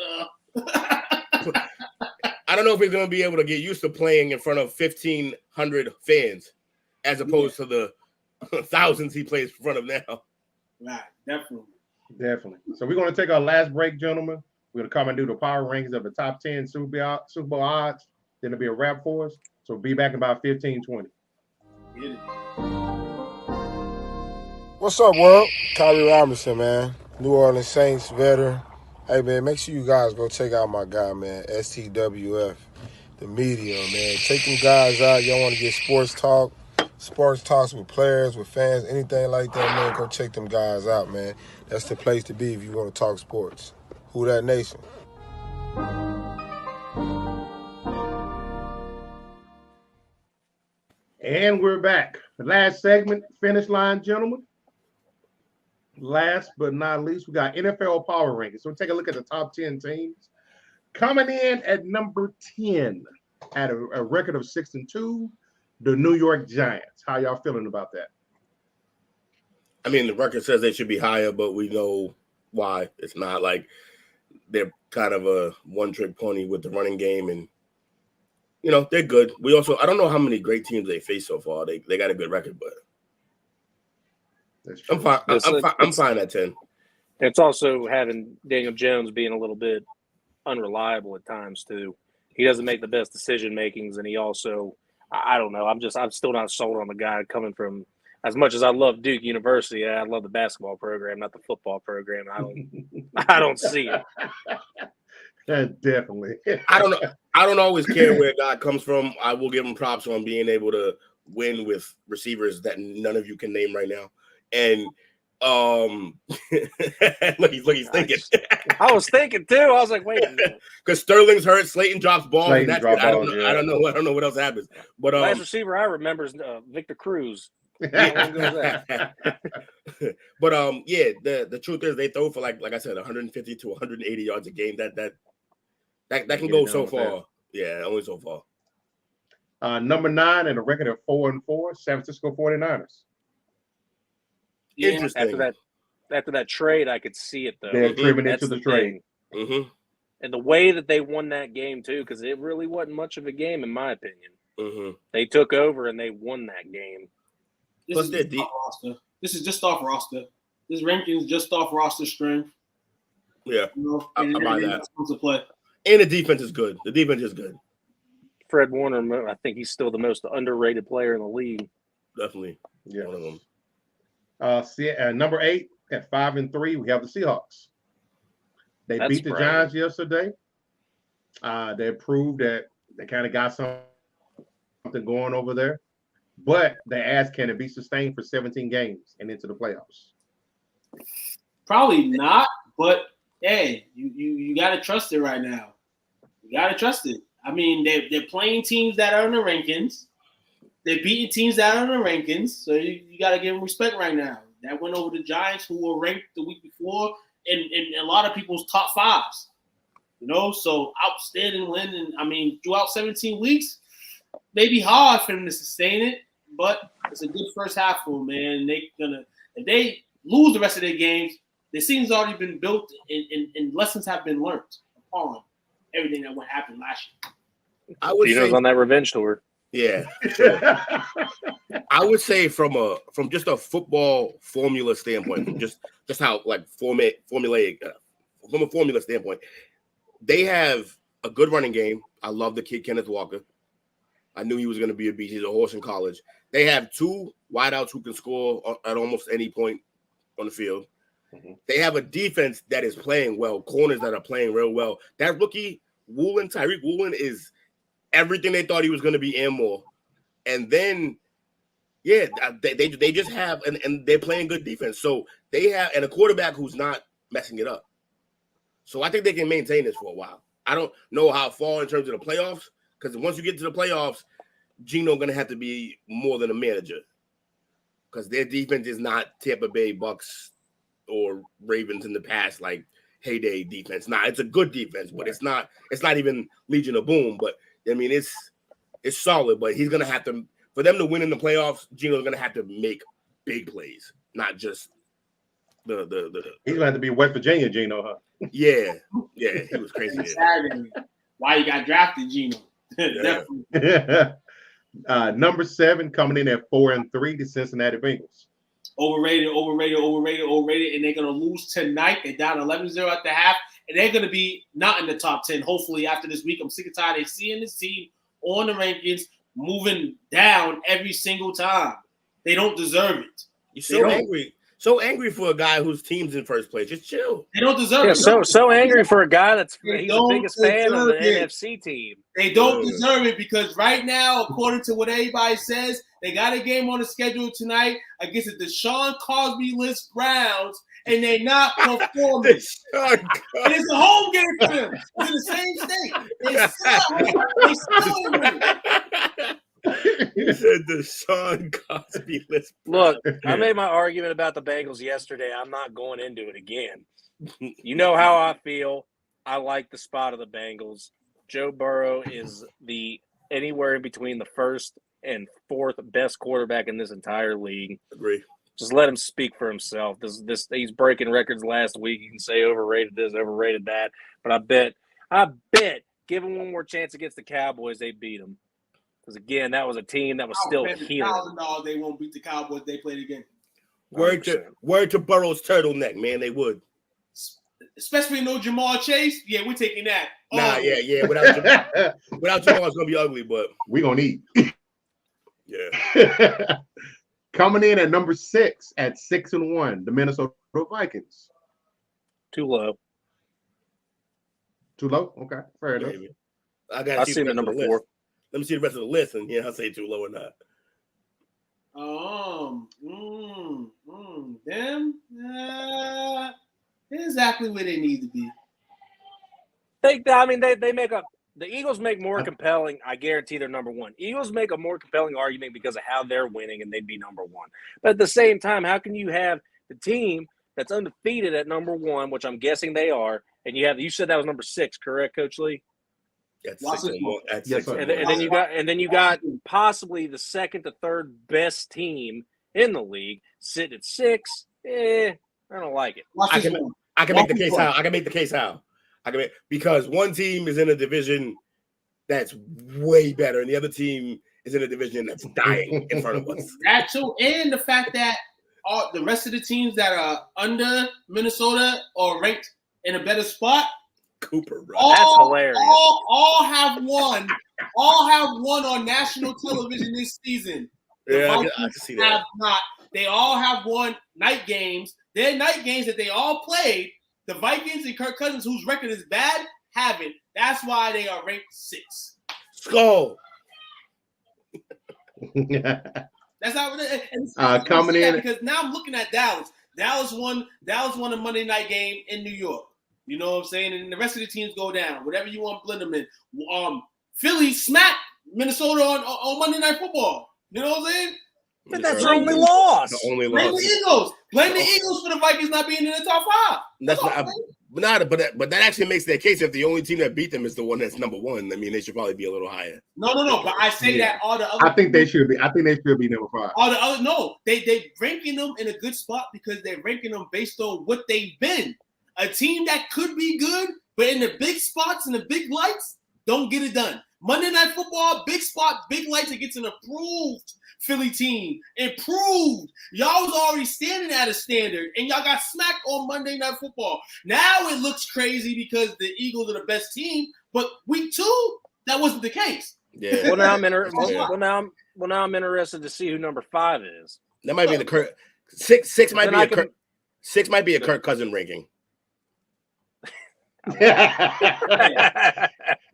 Speaker 8: I don't know if he's gonna be able to get used to playing in front of 1,500 fans, as opposed to the thousands he plays in front of now.
Speaker 6: Right, definitely. So
Speaker 3: we're gonna take our last break, gentlemen. We're gonna come and do the power rankings of the top 10 Super Bowl odds. Then it'll be a wrap for us. So we'll be back in about 15-20.
Speaker 5: What's up, world? Kyrie Robinson, man. New Orleans Saints veteran. Hey, man, make sure you guys go check out my guy, man, STWF, the media, man. Take them guys out. Y'all want to get sports talks with players, with fans, anything like that, man, go check them guys out, man. That's the place to be if you want to talk sports. Who that nation?
Speaker 3: And we're back. The last segment, finish line, gentlemen. Last but not least, we got NFL power rankings. So we'll take a look at the top 10 teams. Coming in at number 10 at a record of 6-2, the New York Giants. How y'all feeling about that?
Speaker 8: I mean, the record says they should be higher, but we know why. It's not like they're kind of a one-trick pony with the running game, and they're good. I don't know how many great teams they face so far. They got a good record, but I'm fine. I'm fine at 10.
Speaker 7: It's also having Daniel Jones being a little bit unreliable at times too. He doesn't make the best decision makings, and he also, I don't know. I'm still not sold on the guy coming from. As much as I love Duke University, I love the basketball program, not the football program. I don't see it.
Speaker 3: Definitely.
Speaker 8: I don't always care where a guy comes from. I will give him props on being able to win with receivers that none of you can name right now. And look, he's thinking.
Speaker 7: I was thinking too. I was like, wait a minute.
Speaker 8: Because Sterling's hurt, Slayton drops balls.
Speaker 3: Slayton
Speaker 8: I don't know what else happens. But
Speaker 7: last receiver I remember is Victor Cruz.
Speaker 8: But the truth is they throw for like I said, 150 to 180 yards a game. That can go so far. Yeah, only so far.
Speaker 3: Number 9 and a record of 4-4, San Francisco 49ers.
Speaker 7: Yeah,
Speaker 8: Interesting.
Speaker 7: After that trade, I could see it though.
Speaker 3: They're trimming
Speaker 7: That's
Speaker 3: into the trade.
Speaker 8: Mm-hmm.
Speaker 7: And the way that they won that game too, because it really wasn't much of a game in my opinion.
Speaker 8: Mm-hmm.
Speaker 7: They took over and they won that game.
Speaker 6: This is just off roster. This rankings just off roster strength.
Speaker 8: Yeah, I buy that.
Speaker 6: To play.
Speaker 8: And the defense is good. The defense is good.
Speaker 7: Fred Warner, I think he's still the most underrated player in the league.
Speaker 8: Definitely,
Speaker 3: Yeah.
Speaker 8: one of them.
Speaker 3: Number 8 at 5-3, we have the Seahawks. They
Speaker 7: That's
Speaker 3: beat the
Speaker 7: right.
Speaker 3: Giants yesterday. They proved that they kind of got something going over there. But the ass can it be sustained for 17 games and into the playoffs?
Speaker 6: Probably not, but hey, you gotta trust it right now. You gotta trust it. I mean, they're playing teams that are in the rankings. They're beating teams that are in the rankings, so you gotta give them respect right now. That went over the Giants, who were ranked the week before, in a lot of people's top 5s. So outstanding win, and I mean, throughout 17 weeks, maybe hard for them to sustain it. But it's a good first half for them, man. If they lose the rest of their games, the season's already been built and lessons have been learned upon everything that would happen last year.
Speaker 8: I would say
Speaker 7: on that revenge tour.
Speaker 8: Yeah, sure. I would say from just a football formula standpoint, from just how like formulaic from a formula standpoint, they have a good running game. I love the kid Kenneth Walker. I knew he was going to be a beast. He's a horse in college. They have 2 wideouts who can score at almost any point on the field. Mm-hmm. They have a defense that is playing well, corners that are playing real well. That rookie, Tyreek Woolen, is everything they thought he was going to be and more. And then, they just have, and they're playing good defense. So they have, and a quarterback who's not messing it up. So I think they can maintain this for a while. I don't know how far in terms of the playoffs, because once you get to the playoffs, Geno going to have to be more than a manager, because their defense is not Tampa Bay Bucks or Ravens in the past, like heyday defense. Nah, it's a good defense, but it's not even Legion of Boom. But I mean, it's solid. But he's going to have to, for them to win in the playoffs, Geno's going to have to make big plays, not just the.
Speaker 3: He's going to have to be West Virginia Geno, huh?
Speaker 8: Yeah, he was crazy.
Speaker 6: Why he got drafted, Geno? Definitely.
Speaker 3: Number 7 coming in at 4-3, the Cincinnati Bengals.
Speaker 6: Overrated, and they're gonna lose tonight. They're down 11-0 at the half, and they're gonna be not in the top 10. Hopefully, after this week, I'm sick and tired of seeing this team on the rankings moving down every single time. They don't deserve it.
Speaker 8: You're so angry for a guy whose team's in first place. Just chill.
Speaker 6: They don't deserve it.
Speaker 7: So angry for a guy he's the biggest fan of the NFC team.
Speaker 6: They don't deserve it, because right now, according to what everybody says, they got a game on the schedule tonight against the Deshaun Cosby-less Browns, and they're not performing. And it's a home game for them. It's in the same state. They still win.
Speaker 8: You said Deshaun Cosby-less.
Speaker 7: Look, I made my argument about the Bengals yesterday. I'm not going into it again. You know how I feel. I like the spot of the Bengals. Joe Burrow is anywhere in between the first and fourth best quarterback in this entire league.
Speaker 8: Agree.
Speaker 7: Just let him speak for himself. He's breaking records last week. You can say overrated this, overrated that, but I bet, give him one more chance against the Cowboys, they beat him. Because again, that was a team that was still healing.
Speaker 6: $1,000 they won't beat the Cowboys. They played again.
Speaker 8: Word to Burrow's turtleneck, man. They would.
Speaker 6: Especially no Jamal Chase. Yeah, we're taking that.
Speaker 8: Nah, yeah. Without Jamal, it's gonna be ugly, but
Speaker 3: we're gonna eat.
Speaker 8: Yeah.
Speaker 3: Coming in at number 6 at 6-1, the Minnesota Vikings.
Speaker 7: Too low.
Speaker 3: Too low? Okay, fair enough.
Speaker 8: I
Speaker 7: see the number 4.
Speaker 8: Let me see the rest of the list, and I'll say too low or not.
Speaker 6: Them. Exactly where they need to be.
Speaker 7: They make up. The Eagles make more compelling. I guarantee they're number 1. Eagles make a more compelling argument because of how they're winning, and they'd be number 1. But at the same time, how can you have the team that's undefeated at number 1, which I'm guessing they are, and you said that was number 6, correct, Coach Lee?
Speaker 8: At 6-1.
Speaker 7: And then you got possibly the second to third best team in the league sitting at 6. I don't like it.
Speaker 8: I can make the case how. Because one team is in a division that's way better, and the other team is in a division that's dying in front of us.
Speaker 6: That too, and the fact that all the rest of the teams that are under Minnesota are ranked in a better spot.
Speaker 8: Cooper, bro.
Speaker 7: That's hilarious.
Speaker 6: All have won. All have won on national television this season.
Speaker 8: Yeah, I can see that.
Speaker 6: Have not. They all have won night games. Their night games that they all played. The Vikings and Kirk Cousins, whose record is bad, haven't. That's why they are ranked 6.
Speaker 8: Skull.
Speaker 6: That's how
Speaker 3: coming in
Speaker 6: because now I'm looking at Dallas. Dallas won a Monday night game in New York. You know what I'm saying? And the rest of the teams go down. Whatever you want, blend them in. Philly smacked Minnesota on Monday Night Football. You know what I'm saying?
Speaker 7: But that's their only loss.
Speaker 8: Blame
Speaker 6: the Eagles. Blame the Eagles for the Vikings not being in the top 5.
Speaker 8: But that actually makes their case if the only team that beat them is the one that's number 1. I mean, they should probably be a little higher.
Speaker 6: No. But I say that all the other.
Speaker 3: I think they should be number 5.
Speaker 6: All the other they ranking them in a good spot because they're ranking them based on what they've been. A team that could be good, but in the big spots and the big lights, don't get it done. Monday Night Football, big spot, big lights, it gets an approved Philly team. Improved. Y'all was already standing at a standard, and y'all got smacked on Monday Night Football. Now it looks crazy because the Eagles are the best team, but week 2, that wasn't the case.
Speaker 8: Yeah.
Speaker 7: Well, now I'm interested to see who number 5 is.
Speaker 8: That might be the Kirk. 6 might be Kirk. 6 might be a Kirk Cousins ranking.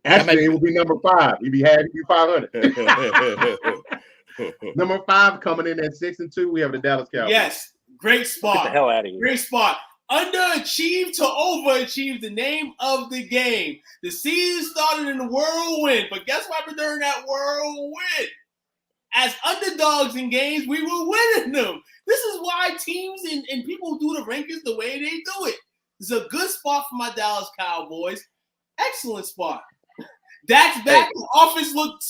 Speaker 3: Actually, it will be number 5. You'd be happy to be 500. Number 5 coming in at 6-2. We have the Dallas Cowboys.
Speaker 6: Yes, great spot.
Speaker 7: Get the hell out of here.
Speaker 6: Great spot. Underachieved to overachieve, the name of the game. The season started in the whirlwind, but guess what happened during that whirlwind? As underdogs in games, we were winning them. This is why teams and people do the rankings the way they do it. It's a good spot for my Dallas Cowboys. Excellent spot. Dak's back. The offense looked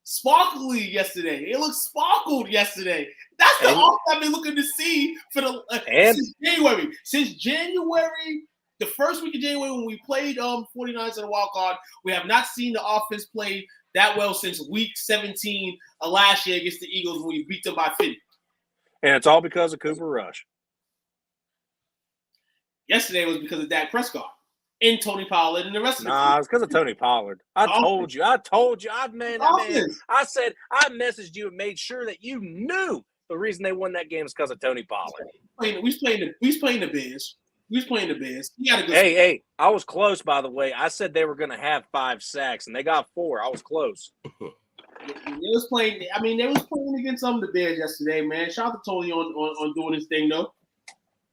Speaker 6: sparkly yesterday. It looked sparkled yesterday. That's the offense I've been looking to see for since January. Since January, the first week of January when we played 49ers in a wild card, we have not seen the offense play that well since week 17 of last year against the Eagles when we beat them by 50.
Speaker 7: And it's all because of Cooper Rush.
Speaker 6: Yesterday was because of Dak Prescott and Tony Pollard and the rest of the
Speaker 7: team. It's because of Tony Pollard. I told you. I said I messaged you and made sure that you knew the reason they won that game is because of Tony Pollard.
Speaker 6: We was playing the Bears. He had a good
Speaker 7: Hey, I was close, by the way. I said they were going to have 5 sacks, and they got 4. I was close.
Speaker 6: They was playing against some of the Bears yesterday, man. Shout out to Tony on doing his thing, though.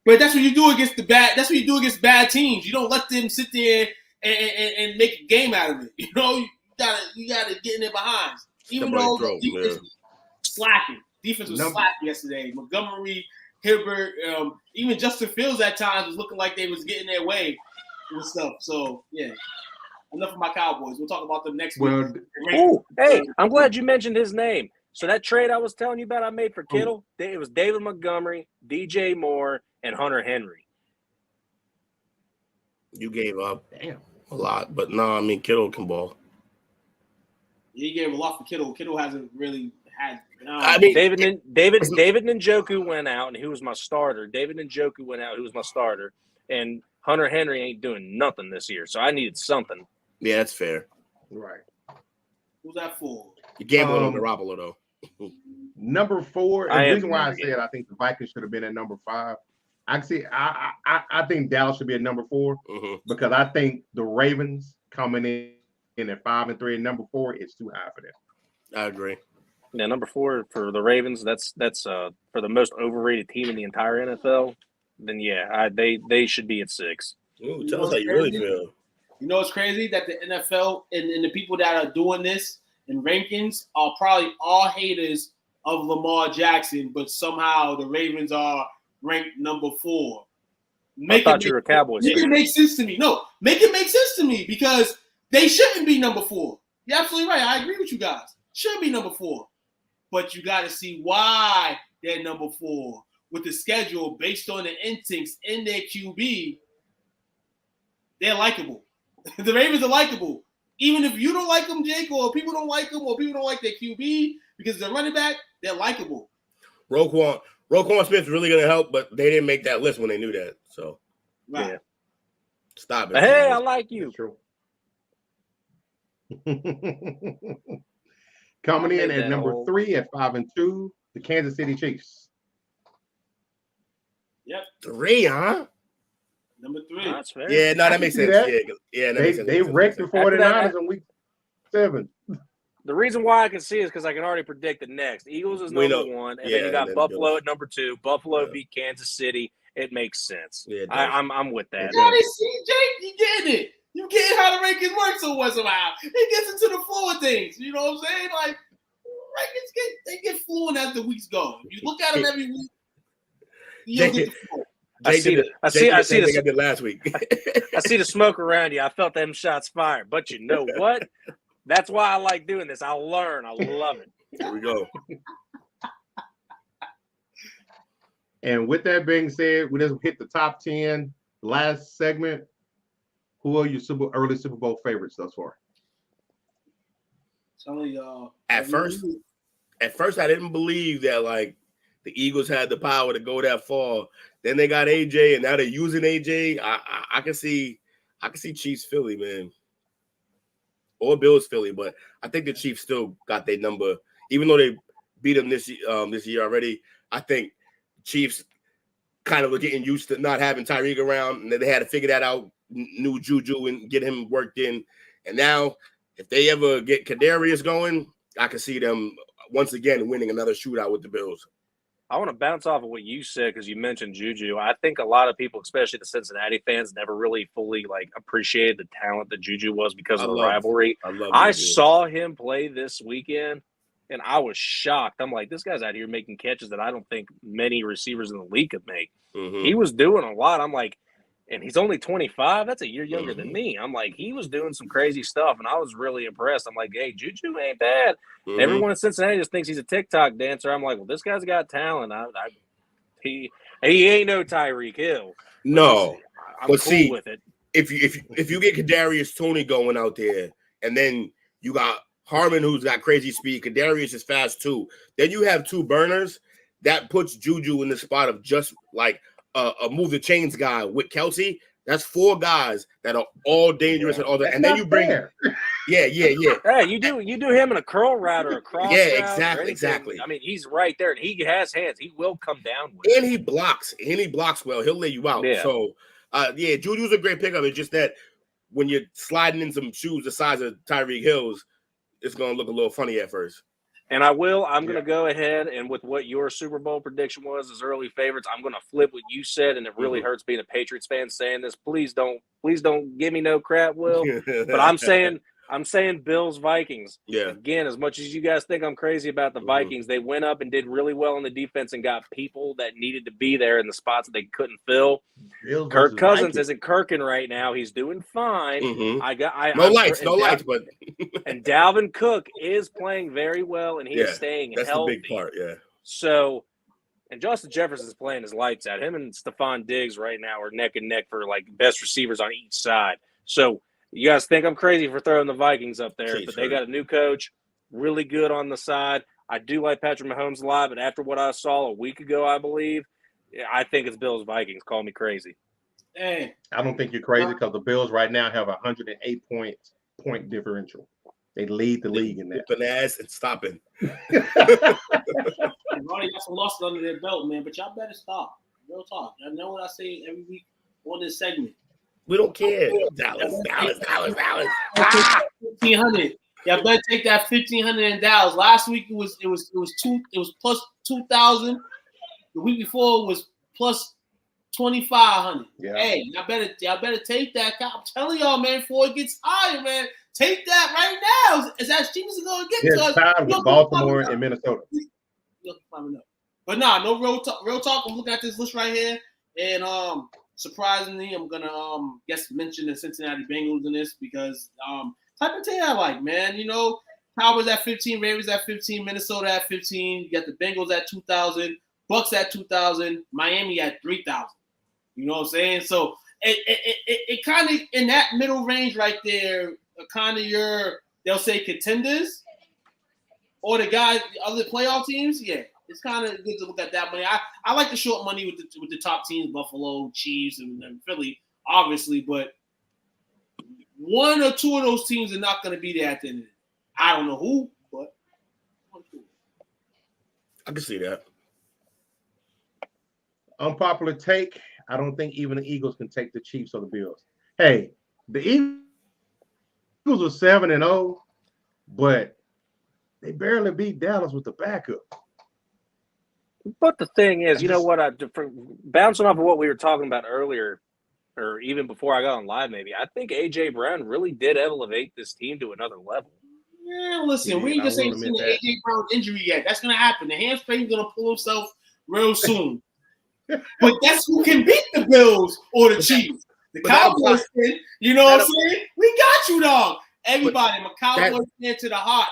Speaker 6: But that's what you do against That's what you do against bad teams. You don't let them sit there and make a game out of it. You know, you gotta get in their behinds. Even though the defense was slacking. Defense was slacking yesterday. Montgomery, Hibbert, even Justin Fields at times was looking like they was getting their way and stuff. So yeah. Enough of my Cowboys. We'll talk about them next week.
Speaker 7: Hey, I'm glad you mentioned his name. So that trade I was telling you about I made for Kittle, it was David Montgomery, DJ Moore, and Hunter Henry.
Speaker 8: You gave up a lot, but no, I mean Kittle can ball.
Speaker 6: He gave a lot for Kittle. Kittle hasn't really had.
Speaker 8: I mean,
Speaker 7: David Njoku went out, and he was my starter. David Njoku went out, who was my starter, and Hunter Henry ain't doing nothing this year. So I needed something.
Speaker 8: Yeah, that's fair.
Speaker 3: Right.
Speaker 6: Who's that for?
Speaker 8: You gambled on Garoppolo though.
Speaker 3: Number 4, and the reason why I said I think the Vikings should have been at number 5. I think Dallas should be at number 4 because I think the Ravens coming in at 5 and 3 and number 4 is too high for them.
Speaker 8: I agree.
Speaker 7: Yeah, number 4 for the Ravens. That's for the most overrated team in the entire NFL. Then they should be at 6.
Speaker 8: Ooh, tell us how you really feel.
Speaker 6: You know what's crazy? That the NFL and the people that are doing this in rankings are probably all haters of Lamar Jackson, but somehow the Ravens are ranked number 4.
Speaker 7: I thought you were a Cowboys fan.
Speaker 6: Make it make sense to me. No, make it make sense to me because they shouldn't be number 4. You're absolutely right. I agree with you guys. Shouldn't be number 4. But you got to see why they're number 4. With the schedule based on the instincts in their QB, they're likable. The Ravens are likable. Even if you don't like them, Jake, or people don't like them, or people don't like their QB because they're running back, they're likable.
Speaker 8: Roquan Smith's really going to help, but they didn't make that list when they knew that. So,
Speaker 6: right.
Speaker 8: Yeah. Stop it.
Speaker 7: Hey, I like you.
Speaker 3: True. Coming in at number 3 at 5 and 2, the Kansas City Chiefs.
Speaker 6: Yep.
Speaker 8: 3, huh?
Speaker 6: Number 3.
Speaker 7: That's fair.
Speaker 8: Yeah, no, that makes sense.
Speaker 3: That.
Speaker 8: Yeah, that
Speaker 3: they
Speaker 8: makes sense.
Speaker 3: they wrecked the 49ers in week 7.
Speaker 7: The reason why I can see is because I can already predict the next. Eagles is number 1, and then you got Buffalo at number 2. Buffalo beat Kansas City. It makes sense.
Speaker 8: Yeah,
Speaker 7: I'm with that.
Speaker 6: You already see, Jake, you getting it. You getting how the rankings work somehow. It gets into the flow of things. You know what I'm saying? Like, rankings get fluent as the weeks go. If you look at them every week, you'll get the flow.
Speaker 7: I see the
Speaker 8: I did last week.
Speaker 7: I see the smoke around you. I felt them shots fired. But you know what? That's why I like doing this. I'll learn. I love it.
Speaker 8: Here we go.
Speaker 3: And with that being said, we just hit the top 10. Last segment. Who are your early Super Bowl favorites thus far?
Speaker 6: Some of y'all.
Speaker 8: At first, I didn't believe that like the Eagles had the power to go that far. Then they got AJ, and now they're using AJ. I can see Chiefs Philly, man, or Bills Philly, but I think the Chiefs still got their number, even though they beat them this year already. I think Chiefs kind of were getting used to not having Tyreek around, and they had to figure that out. New Juju and get him worked in, and now if they ever get Kadarius going, I can see them once again winning another shootout with the Bills.
Speaker 7: I want to bounce off of what you said because you mentioned Juju. I think a lot of people, especially the Cincinnati fans, never really fully appreciated the talent that Juju was because of the rivalry. I saw him play this weekend, and I was shocked. I'm like, this guy's out here making catches that I don't think many receivers in the league could make.
Speaker 8: Mm-hmm.
Speaker 7: He was doing a lot. I'm like, and he's only 25. That's a year younger than me. I'm like, he was doing some crazy stuff, and I was really impressed. I'm like, hey, Juju ain't bad. Mm-hmm. Everyone in Cincinnati just thinks he's a TikTok dancer. I'm like, well, this guy's got talent. He ain't no Tyreek Hill.
Speaker 8: No,
Speaker 7: I'm cool with it.
Speaker 8: If you get Kadarius Toney going out there, and then you got Harmon who's got crazy speed, Kadarius is fast too. Then you have 2 burners. That puts Juju in the spot of just like a move the chains guy with Kelsey. That's 4 guys that are all dangerous and all that. And then you bring Yeah.
Speaker 7: Hey, you do him in a curl route or a cross route.
Speaker 8: Exactly.
Speaker 7: I mean, he's right there, and he has hands. He will come down with
Speaker 8: and he blocks well. He'll lay you out.
Speaker 7: Yeah.
Speaker 8: So Juju's a great pickup. It's just that when you're sliding in some shoes the size of Tyreek Hill's, it's gonna look a little funny at first.
Speaker 7: And I'm going to go ahead and with what your Super Bowl prediction was as early favorites, I'm going to flip what you said, and it really hurts being a Patriots fan saying this. Please don't give me no crap, Will. But I'm saying Bills Vikings.
Speaker 8: Yeah.
Speaker 7: Again, as much as you guys think I'm crazy about the Vikings, they went up and did really well on the defense and got people that needed to be there in the spots that they couldn't fill. Kirk Cousins isn't Kirking right now. He's doing fine.
Speaker 8: Mm-hmm.
Speaker 7: No
Speaker 8: lights, but
Speaker 7: And Dalvin Cook is playing very well, and he is staying
Speaker 8: that's
Speaker 7: healthy.
Speaker 8: the big part, yeah.
Speaker 7: So, and Justin Jefferson's playing his lights out. Him and Stephon Diggs right now are neck and neck for like best receivers on each side. So you guys think I'm crazy for throwing the Vikings up there, but they got a new coach, really good on the side. I do like Patrick Mahomes a lot, but after what I saw a week ago, I believe, I think it's Bills-Vikings. Call me crazy.
Speaker 6: Hey.
Speaker 3: I don't think you're crazy because the Bills right now have a 108 point differential. They lead the league in that.
Speaker 8: Whipping ass and stopping.
Speaker 6: They've already got some losses under their belt, man, but y'all better stop. Real talk. I know what I say every week on this segment.
Speaker 8: We don't care. Dallas.
Speaker 6: 1,500. Y'all better take that 1,500 in Dallas. Last week it was plus 2,000. The week before it was plus 2,500.
Speaker 3: Yeah.
Speaker 6: Hey, y'all better take that. I'm telling y'all, man, before it gets higher, man, take that right now. It's as cheap as it's gonna get.
Speaker 3: It's time with Baltimore and Minnesota.
Speaker 6: But nah, no real talk. Real talk. I'm looking at this list right here, and surprisingly, I'm gonna guess mention the Cincinnati Bengals in this because type of team I like, man. You know, Cowboys at 15, Ravens at 15, Minnesota at 15. You got the Bengals at 2,000, Bucks at 2,000, Miami at 3,000. You know what I'm saying? So it kind of in that middle range right there, kind of they'll say contenders or the guys, other playoff teams. Yeah, it's kind of good to look at that money. I like the short money with the top teams, Buffalo, Chiefs, and Philly, obviously, but one or two of those teams are not going to be there at the end of it. I don't know who, but
Speaker 8: I can see that.
Speaker 3: Unpopular take. I don't think even the Eagles can take the Chiefs or the Bills. Hey, the Eagles are 7-0, but they barely beat Dallas with the backup.
Speaker 7: But the thing is, you know what? Bouncing off of what we were talking about earlier, or even before I got on live, maybe I think A.J. Brown really did elevate this team to another level.
Speaker 6: Yeah, listen, we just ain't seen the A.J. Brown injury yet. That's gonna happen. The hamstring's gonna pull himself real soon. But that's who can beat the Bills or the Chiefs. The Cowboys fan, you know what I'm saying? We got you, dog. Everybody, I'm a Cowboys fan to the heart.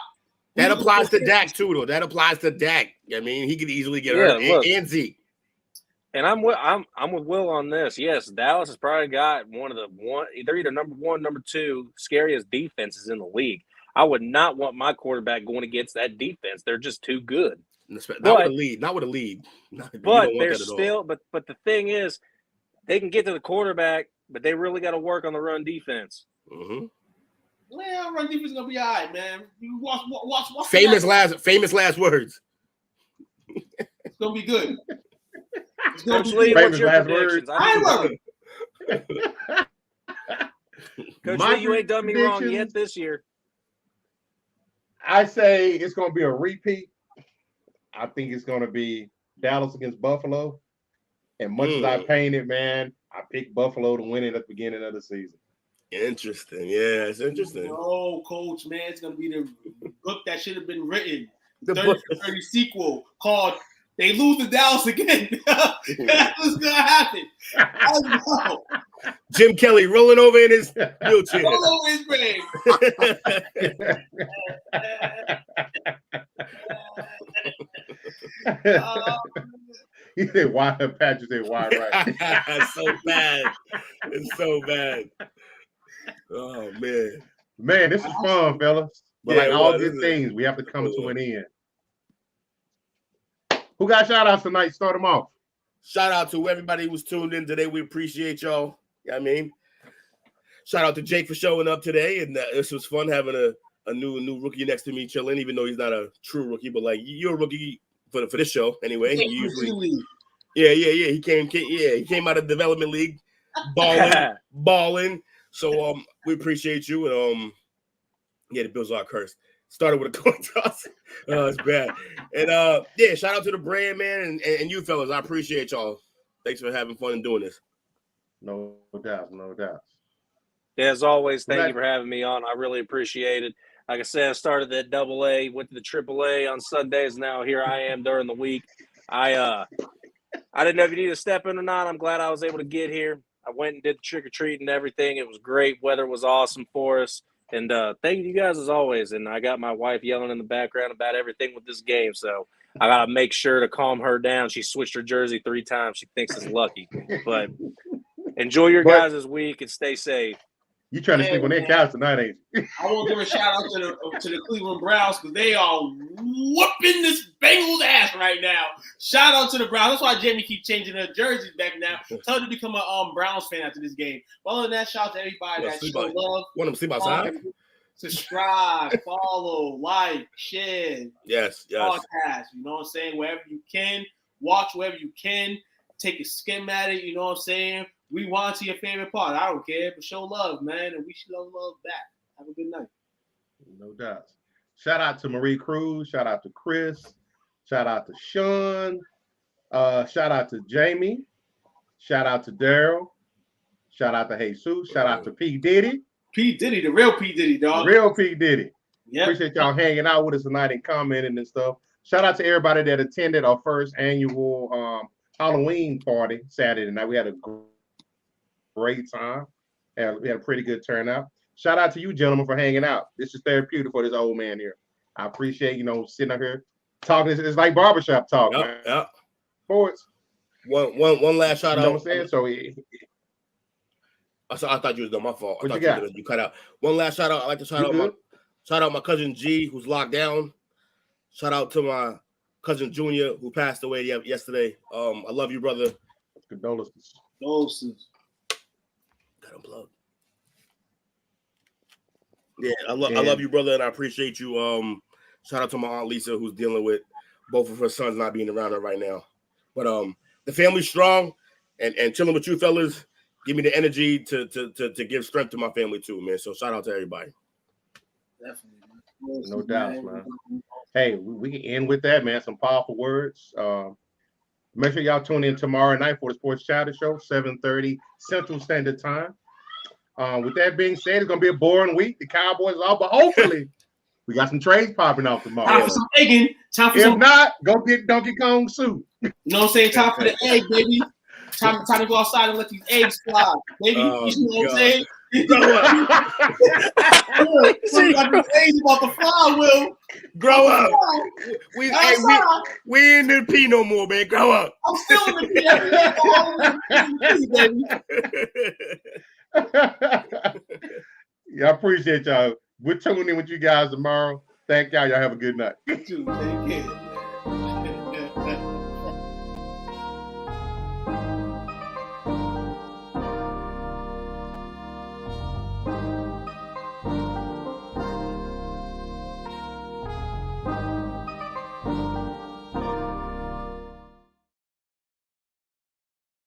Speaker 8: That applies to Dak too, though. That applies to Dak. I mean, he could easily get hurt, and Zeke.
Speaker 7: And I'm with Will on this. Yes, Dallas has probably got they're either number one, number two scariest defenses in the league. I would not want my quarterback going against that defense. They're just too good.
Speaker 8: Not with a lead.
Speaker 7: But they're still. But the thing is, they can get to the quarterback, but they really got to work on the run defense.
Speaker 8: Mm-hmm.
Speaker 6: Well, run defense is gonna be all right, man. You watch.
Speaker 8: Famous last words.
Speaker 6: It's gonna be good. It's
Speaker 7: Coach Lee, what's your predictions? Coach Lee, you ain't done me wrong yet this year.
Speaker 3: I say it's going to be a repeat. I think it's going to be Dallas against Buffalo. And much as I painted, man, I picked Buffalo to win it at the beginning of the season.
Speaker 8: Interesting. Yeah, it's interesting.
Speaker 6: No, Coach, man, it's going to be the book that should have been written. The 30 sequel called They Lose to Dallas Again. That's what's going to happen. I know.
Speaker 8: Jim Kelly rolling over in his wheelchair.
Speaker 6: Roll over his grave.
Speaker 3: He said, "Why?" Patrick said, "Why?" Right?
Speaker 8: It's so bad. It's so bad. Oh
Speaker 3: man, this is fun, fellas. But like all good things, we have to come to an end. Who got shout outs tonight? Start them off.
Speaker 8: Shout out to everybody who was tuned in today. We appreciate y'all. You know what I mean, shout out to Jake for showing up today, and this was fun having a new rookie next to me chilling. Even though he's not a true rookie, but like you're a rookie for this show anyway. He usually, he came out of development league, balling. So we appreciate you, and the Bills are cursed. Started with a coin toss. It's bad. And shout out to the brand, man, and you fellas. I appreciate y'all. Thanks for having fun and doing this.
Speaker 3: No doubt.
Speaker 7: Yeah, as always, thank you for having me on. I really appreciate it. Like I said, I started at AA, went to the AAA on Sundays. Now here I am during the week. I didn't know if you needed to step in or not. I'm glad I was able to get here. I went and did the trick or treat and everything. It was great. Weather was awesome for us. And thank you guys as always. And I got my wife yelling in the background about everything with this game, so I gotta make sure to calm her down. She switched her jersey 3 times. She thinks it's lucky. But enjoy your guys' week and stay safe.
Speaker 3: You trying to sleep on that couch tonight, ain't you?
Speaker 6: I want to give a shout out to the Cleveland Browns because they are whooping this Bengals ass right now. Shout out to the Browns. That's why Jamie keep changing her jerseys back now. Tell her to become a Browns fan after this game. Well, other than that, shout out to everybody that show love.
Speaker 8: Want them to sleep outside?
Speaker 6: Subscribe, follow, like, share.
Speaker 8: Yes.
Speaker 6: Podcast. You know what I'm saying? Wherever you can, watch wherever you can. Take a skim at it. You know what I'm saying? Rewind to your favorite part. I don't care, but show love, man, and we should love back. Have a good night.
Speaker 3: No doubt. Shout out to Marie Cruz. Shout out to Chris. Shout out to Sean. Shout out to Jamie. Shout out to Daryl. Shout out to Jesus. Shout out to P. Diddy.
Speaker 6: P. Diddy, the real P. Diddy, dog.
Speaker 3: The real P. Diddy.
Speaker 6: Yep.
Speaker 3: Appreciate y'all hanging out with us tonight and commenting and stuff. Shout out to everybody that attended our first annual Halloween party Saturday night. We had a great time. We had a pretty good turnout. Shout out to you, gentlemen, for hanging out. This is therapeutic for this old man here. I appreciate, sitting up here talking. It's like barbershop talk, man.
Speaker 8: Yep.
Speaker 3: Sports.
Speaker 8: One last shout out.
Speaker 3: You know what I'm saying? So
Speaker 8: I thought you was done. My fault.
Speaker 3: What you got?
Speaker 8: You cut out. One last shout out. I like to shout out my cousin G, who's locked down. Shout out to my cousin Junior, who passed away yesterday. I love you, brother.
Speaker 3: Condolences.
Speaker 8: Got unplugged. Yeah, I love you, brother, and I appreciate you. Shout out to my aunt Lisa, who's dealing with both of her sons not being around her right now. But the family's strong, and chilling with you fellas give me the energy to give strength to my family too, man. So shout out to everybody.
Speaker 6: Definitely.
Speaker 3: No doubt, man. Hey, we can end with that, man. Some powerful words. Make sure y'all tune in tomorrow night for the Sports Chatter Show, 7:30 Central Standard Time. With that being said, it's gonna be a boring week. The Cowboys are out, but hopefully we got some trades popping off tomorrow.
Speaker 6: Time for some egging.
Speaker 3: If not, go get Donkey Kong soup.
Speaker 6: You know what I'm saying? Time for the egg, baby. Time to go outside and let these eggs fly, baby. You know what I'm saying?
Speaker 8: Grow up.
Speaker 6: See, got these eggs about to fly, Will.
Speaker 8: Grow up. We ain't in the P no more, man. Grow up.
Speaker 6: I'm still in the P, baby.
Speaker 3: Yeah, I appreciate y'all. We'll tune in with you guys tomorrow. Thank y'all. Y'all have a good night.
Speaker 6: You too. Take care.